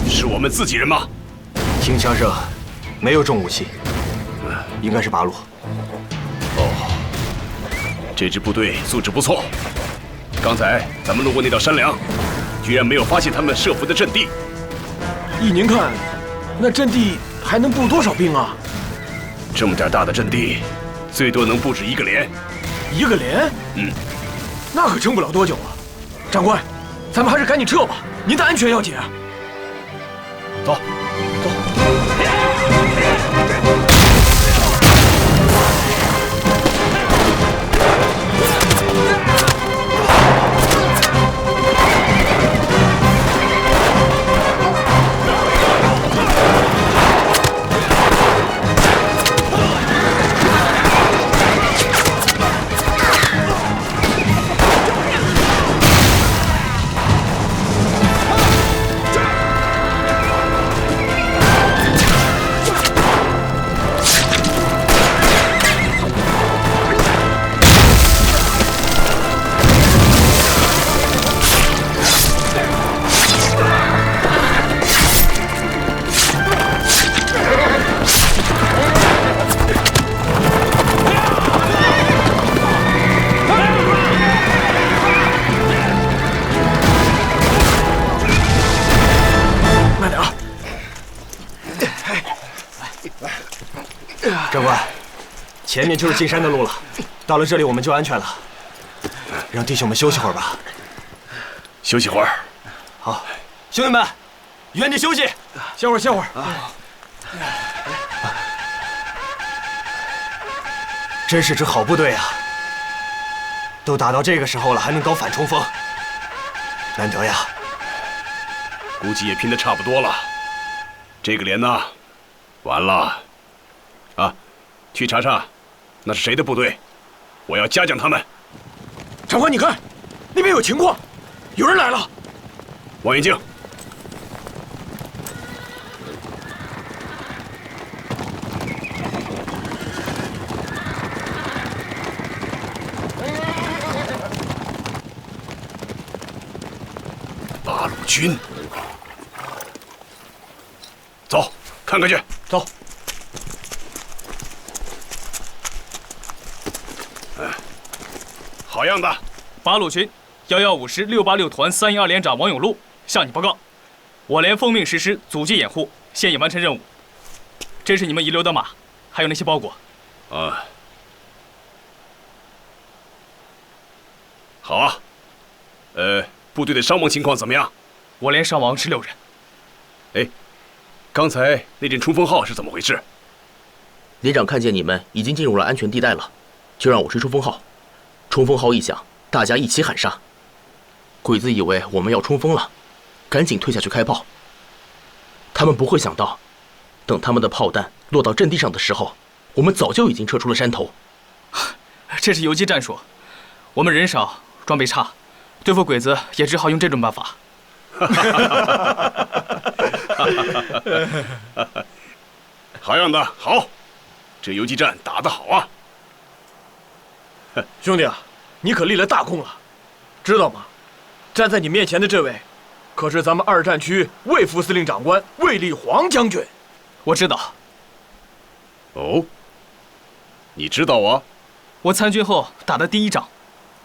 是我们自己人吗？听枪声，没有重武器，应该是8路。这支部队素质不错。刚才咱们路过那道山梁，居然没有发现他们设伏的阵地。依您看，那阵地还能布多少兵啊？这么点大的阵地，最多能布置1个连。1个连？那可撑不了多久啊！长官，咱们还是赶紧撤吧，您的安全要紧啊！走。长官，前面就是进山的路了，到了这里我们就安全了。让弟兄们休息会儿吧。休息会儿。好，兄弟们，原地休息，歇会儿，歇会儿。真是支好部队啊！都打到这个时候了，还能搞反冲锋，难得呀！估计也拼得差不多了。这个连呐，完了。啊，去查查，那是谁的部队？我要嘉奖他们。长官，你看，那边有情况，有人来了。望远镜。八路军。走，看看去。走。好样的！八路军115师686团312连长王永禄向你报告，我连奉命实施阻击掩护，现已完成任务。这是你们遗留的马，还有那些包裹。啊，好啊。部队的伤亡情况怎么样？我连伤亡16人。哎，刚才那阵冲锋号是怎么回事？连长看见你们已经进入了安全地带了，就让我吹冲锋号。冲锋号一响，大家一起喊杀。鬼子以为我们要冲锋了，赶紧退下去开炮。他们不会想到，等他们的炮弹落到阵地上的时候，我们早就已经撤出了山头。这是游击战术，我们人少，装备差，对付鬼子也只好用这种办法。好样的，好，这游击战打得好啊！兄弟啊，你可立了大功了，知道吗？站在你面前的这位，可是咱们2战区魏副司令长官魏立煌将军。我知道。哦，你知道啊？我参军后打的第一仗，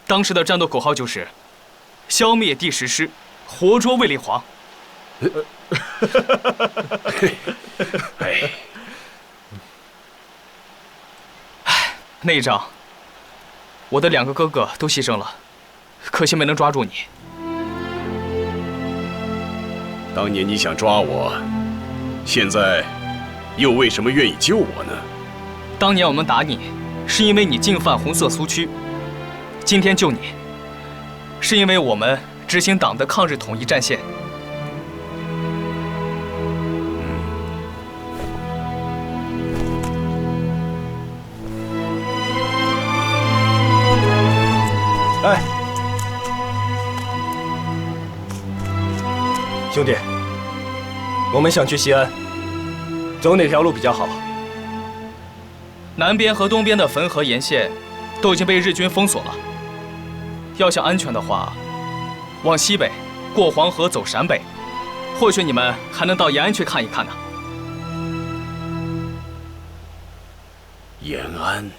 当时的战斗口号就是“消灭第10师，活捉魏立煌”。那一仗，我的2个哥哥都牺牲了，可惜没能抓住你。当年你想抓我，现在又为什么愿意救我呢？当年我们打你，是因为你进犯红色苏区；今天救你，是因为我们执行党的抗日统一战线。哎，兄弟，我们想去西安，走哪条路比较好？南边和东边的汾河沿线都已经被日军封锁了。要想安全的话，往西北，过黄河走陕北，或许你们还能到延安去看一看呢。延安。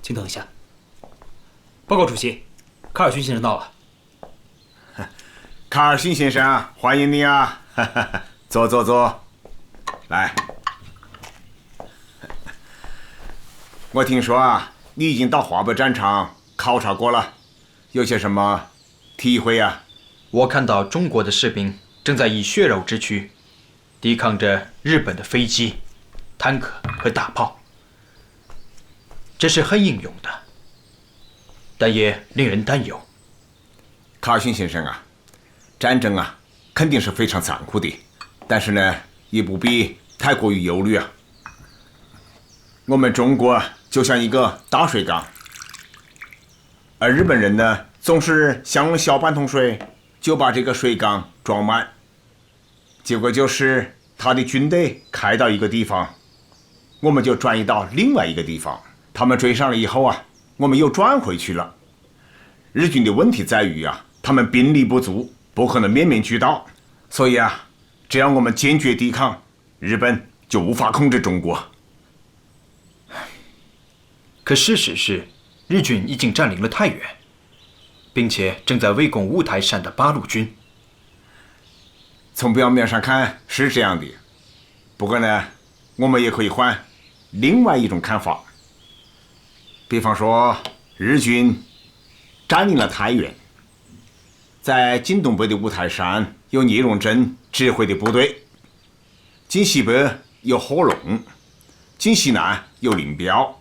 请等一下。报告主席，卡尔逊先生到了。卡尔逊先生，欢迎你啊！坐坐坐，来。我听说啊，你已经到华北战场考察过了，有些什么体会啊？我看到中国的士兵正在以血肉之躯抵抗着日本的飞机、坦克和大炮。这是很英勇的，但也令人担忧。卡尔逊先生啊，战争啊肯定是非常残酷的，但是呢，也不必太过于忧虑啊。我们中国就像一个大水缸，而日本人呢，总是想用小半桶水就把这个水缸装满，结果就是他的军队开到一个地方，我们就转移到另外一个地方。他们追上了以后啊，我们又转回去了。日军的问题在于啊，他们兵力不足，不可能面面俱到，所以啊，只要我们坚决抵抗，日本就无法控制中国。可事实是，日军已经占领了太原，并且正在围攻五台山的八路军。从表面上看是这样的，不过呢，我们也可以换另外一种看法。比方说，日军占领了太原，在晋东北的五台山有聂荣臻指挥的部队，晋西北有贺龙，晋西南有林彪，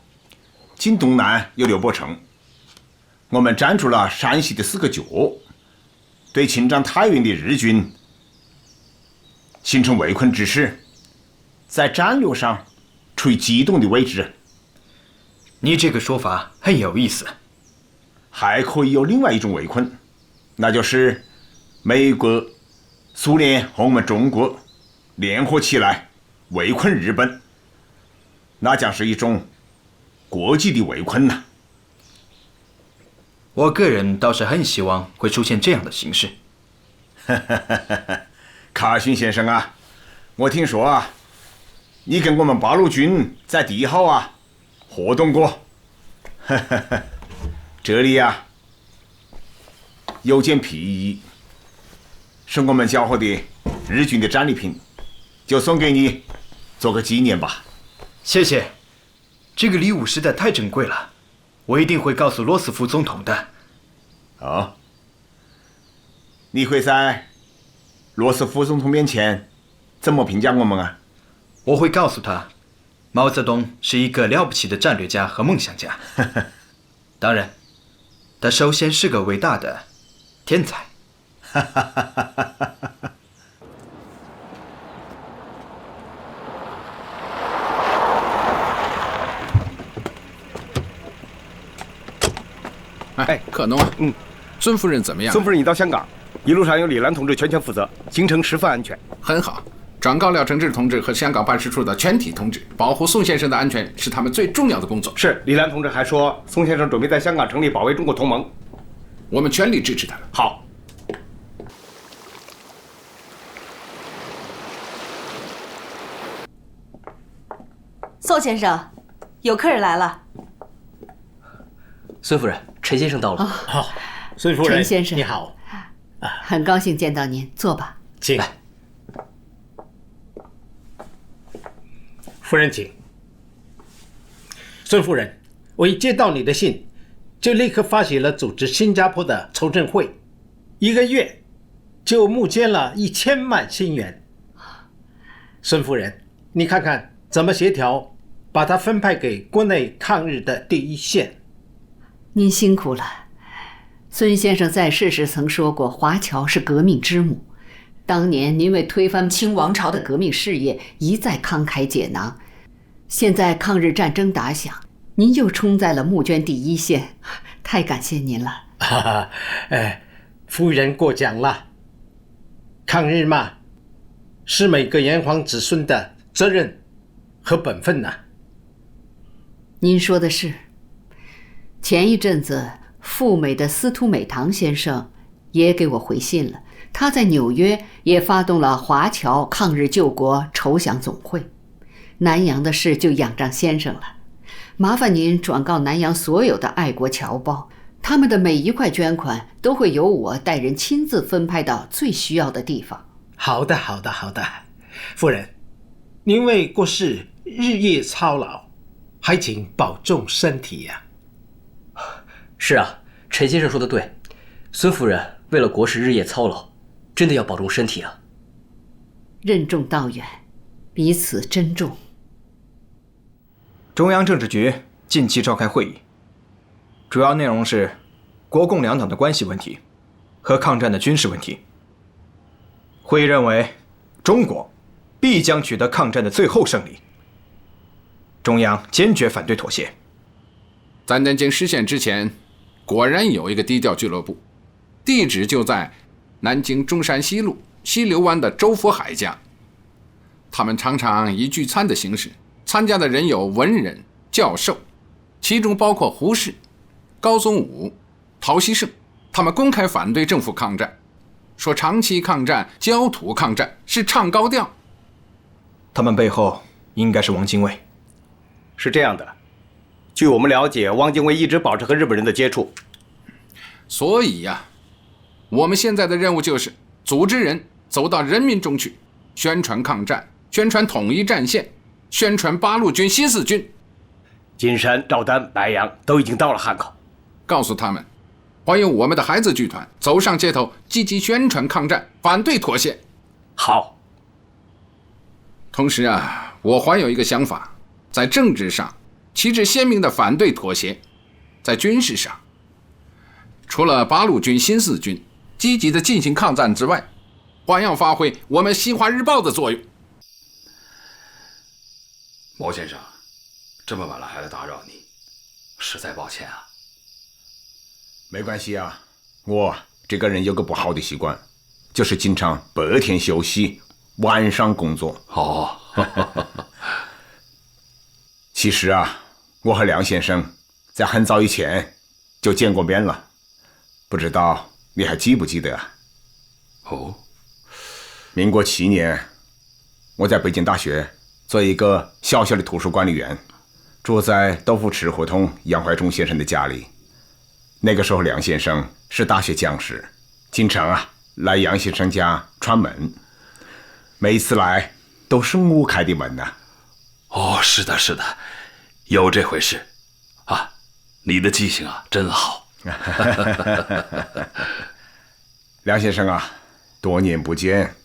晋东南有刘伯承。我们站住了山西的4个角，对侵占太原的日军形成围困之势，在战略上处于机动的位置。你这个说法很有意思。还可以有另外一种围困，那就是美国、苏联和我们中国联合起来围困日本，那将是一种国际的围困呐。我个人倒是很希望会出现这样的形势。卡逊先生啊，我听说啊，你跟我们八路军在第1号啊活动过。这里呀，有件皮衣，是我们缴获的日军的战利品，就送给你，做个纪念吧。谢谢，这个礼物实在太珍贵了，我一定会告诉罗斯福总统的。哦，你会在罗斯福总统面前怎么评价我们啊？我会告诉他，毛泽东是一个了不起的战略家和梦想家。当然，他首先是个伟大的天才。哎，可农啊，孙夫人怎么样？孙夫人已到香港，一路上由李兰同志全权负责，行程十分安全。很好，转告廖承志同志和香港办事处的全体同志，保护宋先生的安全是他们最重要的工作。是，李兰同志还说，宋先生准备在香港成立保卫中国同盟，我们全力支持他。好。宋先生，有客人来了。孙夫人，陈先生到了。好，孙夫人，陈先生你好，很高兴见到您，坐吧。请。夫人请。孙夫人，我一接到你的信，就立刻发起了组织新加坡的筹赈会，1个月就募捐了1000万新元。孙夫人，你看看怎么协调，把它分派给国内抗日的第一线。您辛苦了。孙先生在世时曾说过，华侨是革命之母。当年您为推翻清王朝的革命事业一再慷慨解囊，现在抗日战争打响，您又冲在了募捐第一线，太感谢您了。夫人过奖了。抗日嘛，是每个炎黄子孙的责任和本分呐。您说的是。前一阵子，赴美的司徒美堂先生也给我回信了。他在纽约也发动了华侨抗日救国筹饷总会，南洋的事就仰仗先生了。麻烦您转告南洋所有的爱国侨胞，他们的每一块捐款都会由我带人亲自分派到最需要的地方。好的，好的，好的。夫人，您为国事日夜操劳，还请保重身体呀。是啊，陈先生说的对，孙夫人为了国事日夜操劳，真的要保重身体啊。任重道远，彼此珍重。中央政治局近期召开会议，主要内容是国共两党的关系问题和抗战的军事问题。会议认为，中国必将取得抗战的最后胜利，中央坚决反对妥协。在南京实现之前，果然有一个低调俱乐部，地址就在南京中山西路西流湾的周佛海家。他们常常以聚餐的形式，参加的人有文人、教授，其中包括胡适、高宗武、陶希圣。他们公开反对政府抗战，说长期抗战、焦土抗战是唱高调。他们背后应该是汪精卫。是这样的，据我们了解，汪精卫一直保持和日本人的接触。所以呀，我们现在的任务就是组织人走到人民中去，宣传抗战，宣传统一战线，宣传八路军新四军。金山、赵丹、白杨都已经到了汉口，告诉他们，欢迎我们的孩子剧团走上街头，积极宣传抗战，反对妥协。好。同时啊，我还有一个想法，在政治上旗帜鲜明的反对妥协，在军事上，除了八路军新四军积极的进行抗战之外，还要发挥我们新华日报的作用。毛先生，这么晚了还来打扰你，实在抱歉啊。没关系啊，我这个人有个不好的习惯，就是经常白天休息，晚上工作。哦，其实啊，我和梁先生在很早以前就见过面了，不知道你还记不记得啊？哦，民国7年，我在北京大学做一个小小的图书管理员，住在豆腐池胡同杨怀忠先生的家里。那个时候梁先生是大学讲师，经常啊来杨先生家串门，每一次来都是我开的门呐。哦，是的，是的，有这回事啊！你的记性啊真好。梁先生啊，多年不见，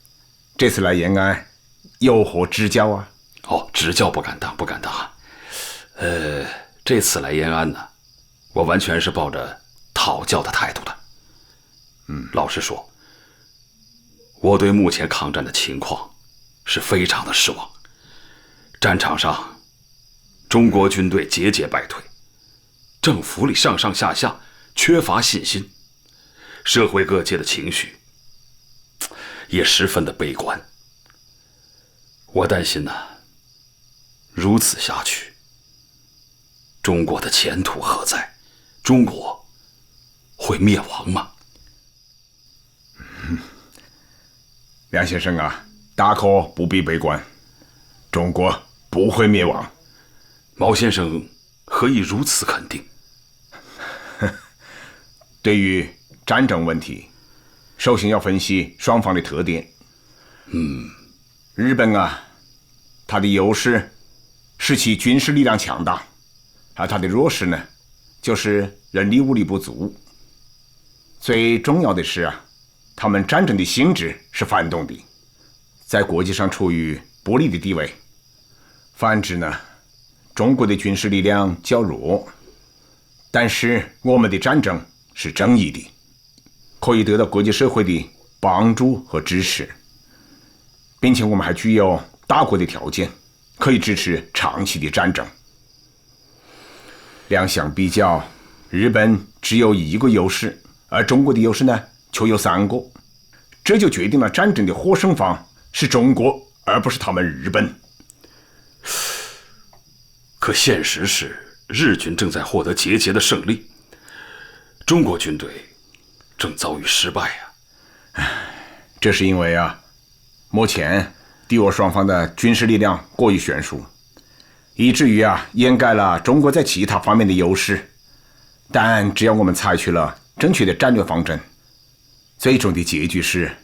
这次来延安有何指教啊？哦，指教不敢当，不敢当啊。这次来延安呢，我完全是抱着讨教的态度的。老实说，我对目前抗战的情况是非常的失望。战场上，中国军队节节败退，政府里上上下下缺乏信心，社会各界的情绪也十分的悲观。我担心呢，如此下去，中国的前途何在？中国会灭亡吗？梁先生啊，大可不必悲观，中国不会灭亡。毛先生何以如此肯定？对于战争问题，首先要分析双方的特点。日本啊，它的优势是其军事力量强大，而它的弱势呢，就是人力物力不足。最重要的是啊，他们战争的性质是反动的，在国际上处于不利的地位。反之呢，中国的军事力量较弱，但是我们的战争是正义的，可以得到国际社会的帮助和支持，并且我们还具有大国的条件，可以支持长期的战争。两相比较，日本只有一个优势，而中国的优势呢，却有3个，这就决定了战争的获胜方是中国，而不是他们日本。可现实是，日军正在获得节节的胜利，中国军队正遭遇失败啊！这是因为啊，目前敌我双方的军事力量过于悬殊，以至于啊掩盖了中国在其他方面的优势。但只要我们采取了正确的战略方针，最终的结局是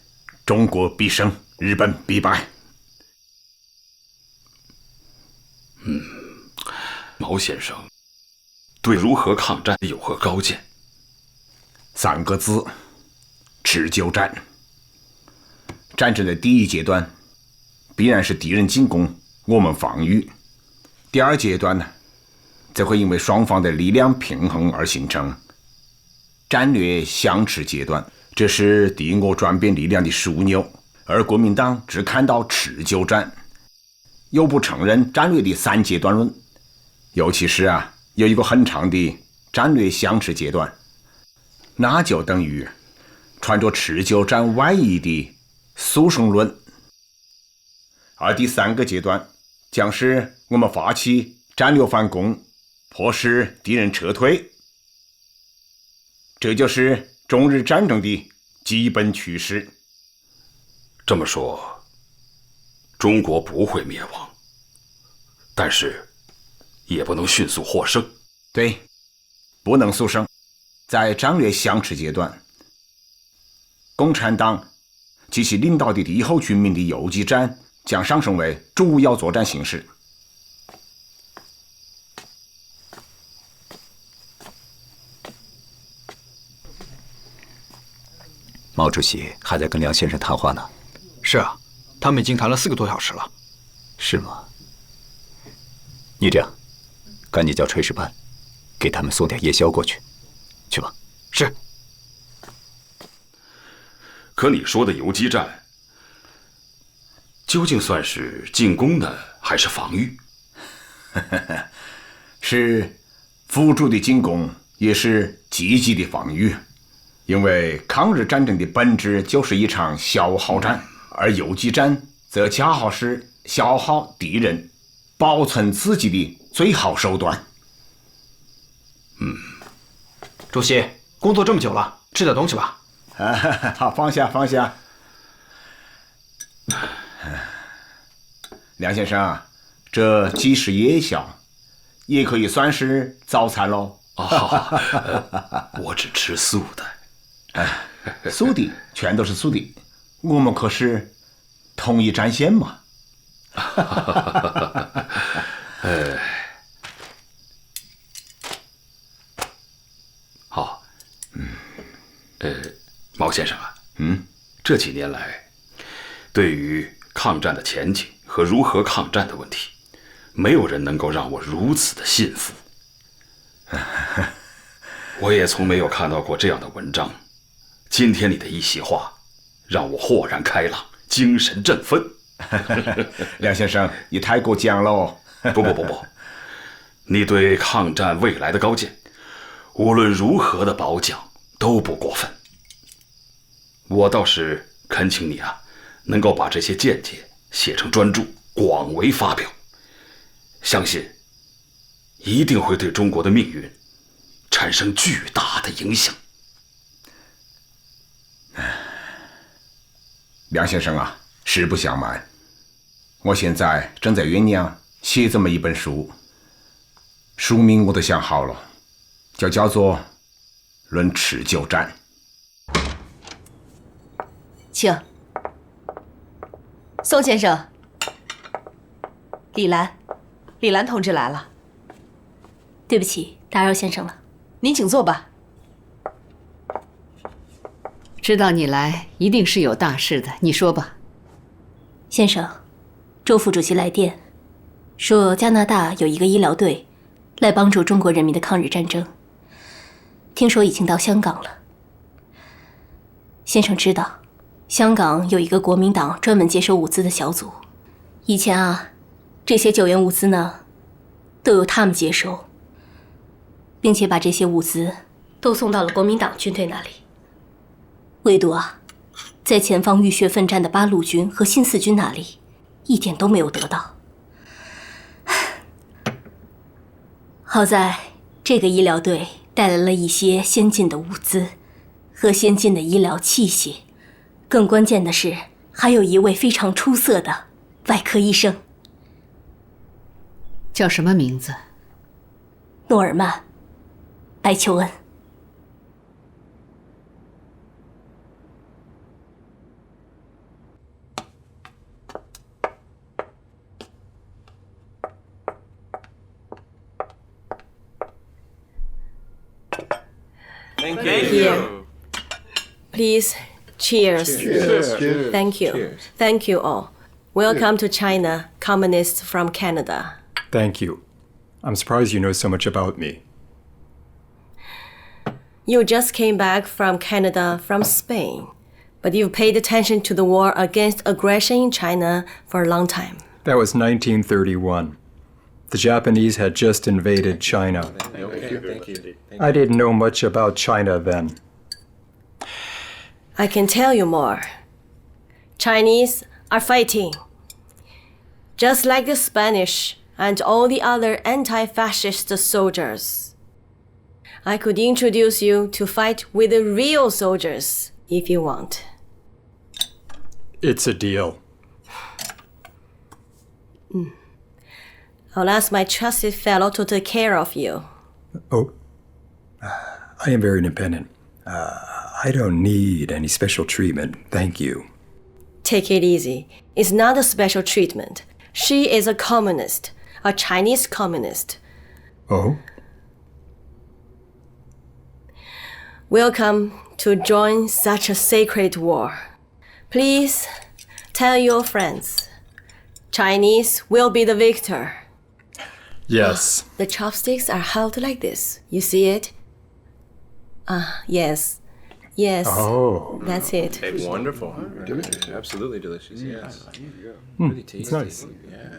中国必胜，日本必败。毛先生对如何抗战有何高见？3个字：持久战。战争的第一阶段必然是敌人进攻，我们防御。第2阶段呢，则会因为双方的力量平衡而形成战略相持阶段，这是敌我转变力量的枢纽。而国民党只看到持久战，又不承认战略的3阶段论，尤其是啊有一个很长的战略相持阶段，那就等于穿着持久战外衣的速胜论。而第3个阶段将是我们发起战略反攻，迫使敌人撤退。这就是中日战争的基本趋势。这么说，中国不会灭亡，但是也不能迅速获胜。对，不能速胜。在战略相持阶段，共产党及其领导的敌后军民的游击战将上升为主要作战形式。毛主席还在跟梁先生谈话呢。是啊，他们已经谈了4个多小时了。是吗？你这样，赶紧叫炊事班，给他们送点夜宵过去，去吧。是。可你说的游击战，究竟算是进攻呢，还是防御？是辅助的进攻，也是积极的防御。因为抗日战争的本质就是一场消耗战，而游击战则恰好是消耗敌人、保存自己的最好手段。主席，工作这么久了，吃点东西吧。好，放下放下。梁先生，这既是夜宵，也可以算是早餐喽。我只吃素的。素的全都是素的，我们可是同一战线嘛。好，毛先生啊，这几年来，对于抗战的前景和如何抗战的问题，没有人能够让我如此的信服。我也从没有看到过这样的文章。今天你的一席话，让我豁然开朗，精神振奋。梁先生，你太过奖了哦。不，你对抗战未来的高见，无论如何的褒奖都不过分。我倒是恳请你啊，能够把这些见解写成专著，广为发表。相信一定会对中国的命运产生巨大的影响。梁先生啊，实不相瞒，我现在正在酝酿写这么一本书，书名我都想好了，叫做《论持久战》。请，宋先生，李兰同志来了。对不起，打扰先生了。您请坐吧。知道你来，一定是有大事的，你说吧。先生，周副主席来电，说加拿大有一个医疗队来帮助中国人民的抗日战争，听说已经到香港了。先生知道，香港有一个国民党专门接收物资的小组，以前啊，这些救援物资呢，都由他们接收，并且把这些物资都送到了国民党军队那里。唯独啊，在前方浴血奋战的8路军和新4军那里，一点都没有得到。好在这个医疗队带来了一些先进的物资和先进的医疗器械，更关键的是，还有一位非常出色的外科医生。叫什么名字？诺尔曼·白求恩。Thank you. Here. Please, cheers. Cheers. Thank you. Cheers. Thank you all. Welcome to China, communists from Canada. Thank you. I'm surprised you know so much about me. You just came back from Canada from Spain, but you've paid attention to the war against aggression in China for a long time. That was 1931. The Japanese had just invaded China. Thank you. I didn't know much about China then. I can tell you more. Chinese are fighting. Just like the Spanish and all the other anti-fascist soldiers. I could introduce you to fight with the real soldiers if you want. It's a deal. I'll ask my trusted fellow to take care of you. Oh, I am very independent. I don't need any special treatment, thank you. Take it easy. It's not a special treatment. She is a communist, a Chinese communist. Oh? Welcome to join such a sacred war. Please tell your friends. Chinese will be the victor. Yes. The chopsticks are held like this. You see it? Yes. Yes. Oh. That's it. Wonderful. Delicious. Absolutely delicious. Yes. Really tasty. It's nice. Yeah.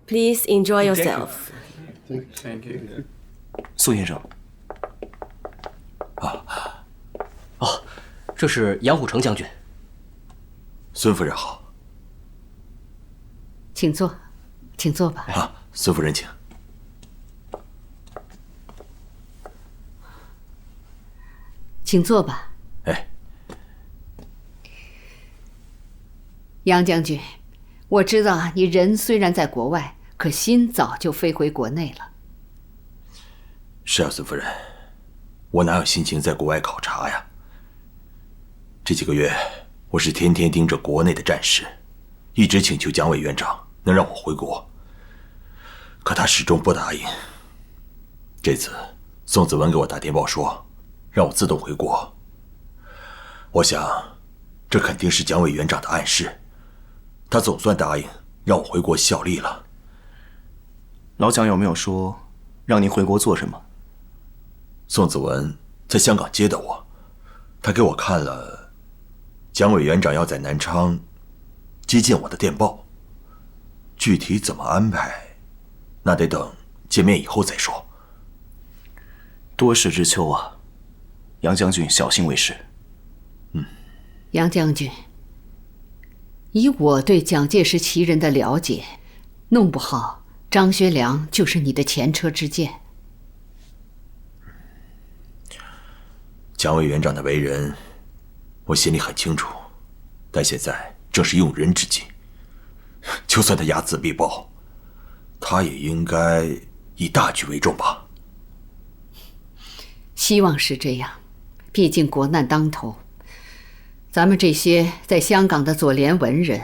Please enjoy yourself. Thank you. 苏先生。这是杨虎城将军。孙夫人好。请坐，请坐吧。孙夫人请。请坐吧。哎，杨将军，我知道你人虽然在国外，可心早就飞回国内了。是啊，孙夫人，我哪有心情在国外考察呀？这几个月，我是天天盯着国内的战事，一直请求蒋委员长能让我回国，可他始终不答应。这次宋子文给我打电报说，让我自动回国。我想，这肯定是蒋委员长的暗示，他总算答应让我回国效力了。老蒋有没有说让您回国做什么？宋子文在香港接的我，他给我看了蒋委员长要在南昌接见我的电报，具体怎么安排，那得等见面以后再说。多事之秋啊，杨将军小心为是。杨将军，以我对蒋介石其人的了解，弄不好张学良就是你的前车之鉴。蒋委员长的为人，我心里很清楚，但现在正是用人之际，就算他睚眦必报，他也应该以大局为重吧。希望是这样，毕竟国难当头，咱们这些在香港的左联文人，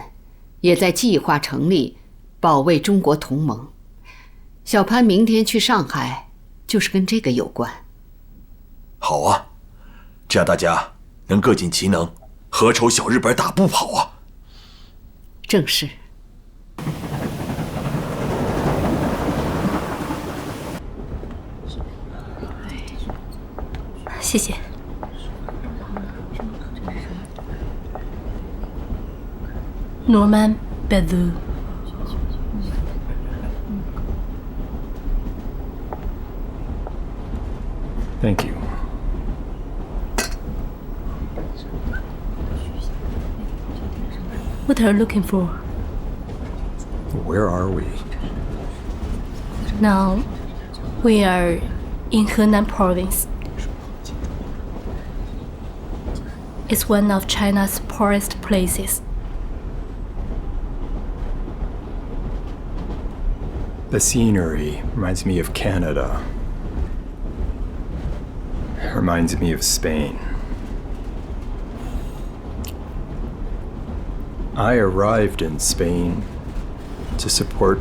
也在计划成立保卫中国同盟。小潘明天去上海，就是跟这个有关。好啊，这样大家能各尽其能，何愁小日本打不跑啊？正是。谢谢。Norman Bedou。Thank you. What are you looking for? Where are we? Now, we are in Henan province. It's one of China's poorest places. The scenery reminds me of Canada. Reminds me of Spain. I arrived in Spain to support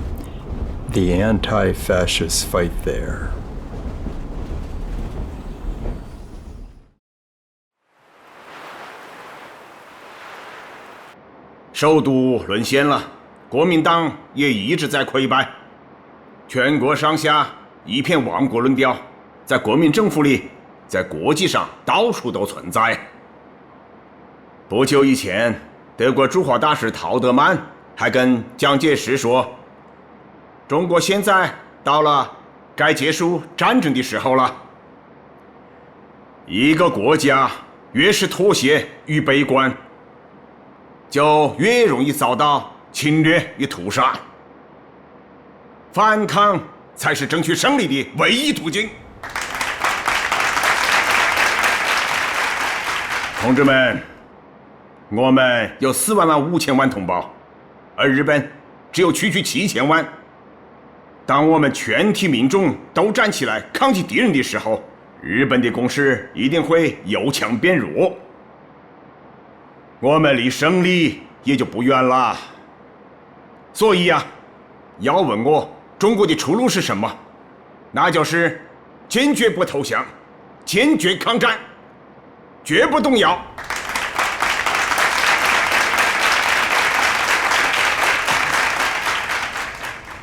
the anti-fascist fight there. 首都沦陷了，国民党也一直在溃败，全国上下一片亡国论调，在国民政府里，在国际上到处都存在。不久以前，德国驻华大使陶德曼还跟蒋介石说：“中国现在到了该结束战争的时候了。”一个国家越是妥协与悲观，就越容易遭到侵略与屠杀。反抗才是争取胜利的唯一途径。同志们，我们有4.5万同胞，而日本只有区区7000万。当我们全体民众都站起来抗击敌人的时候，日本的攻势一定会由强变弱，我们离胜利也就不远了。所以呀，要问我中国的出路是什么，那就是坚决不投降，坚决抗战，绝不动摇。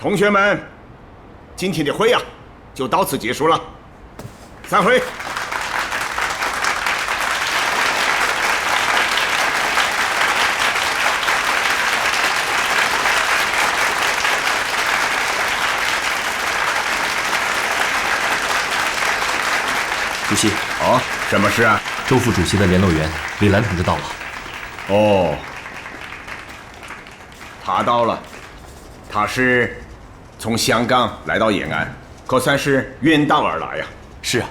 同学们，今天的会呀，就到此结束了，散会。主席，哦，什么事啊？周副主席的联络员李兰同志到了。哦，他到了，他是从香港来到延安，可算是远道而来呀。是啊，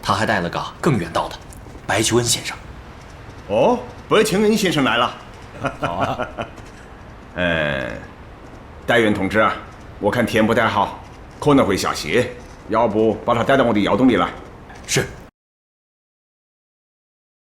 他还带了个更远道的白求恩先生。哦，白求恩先生来了。好啊。戴元同志啊，我看天不太好，可能会下雪，要不把他带到我的窑洞里来？是。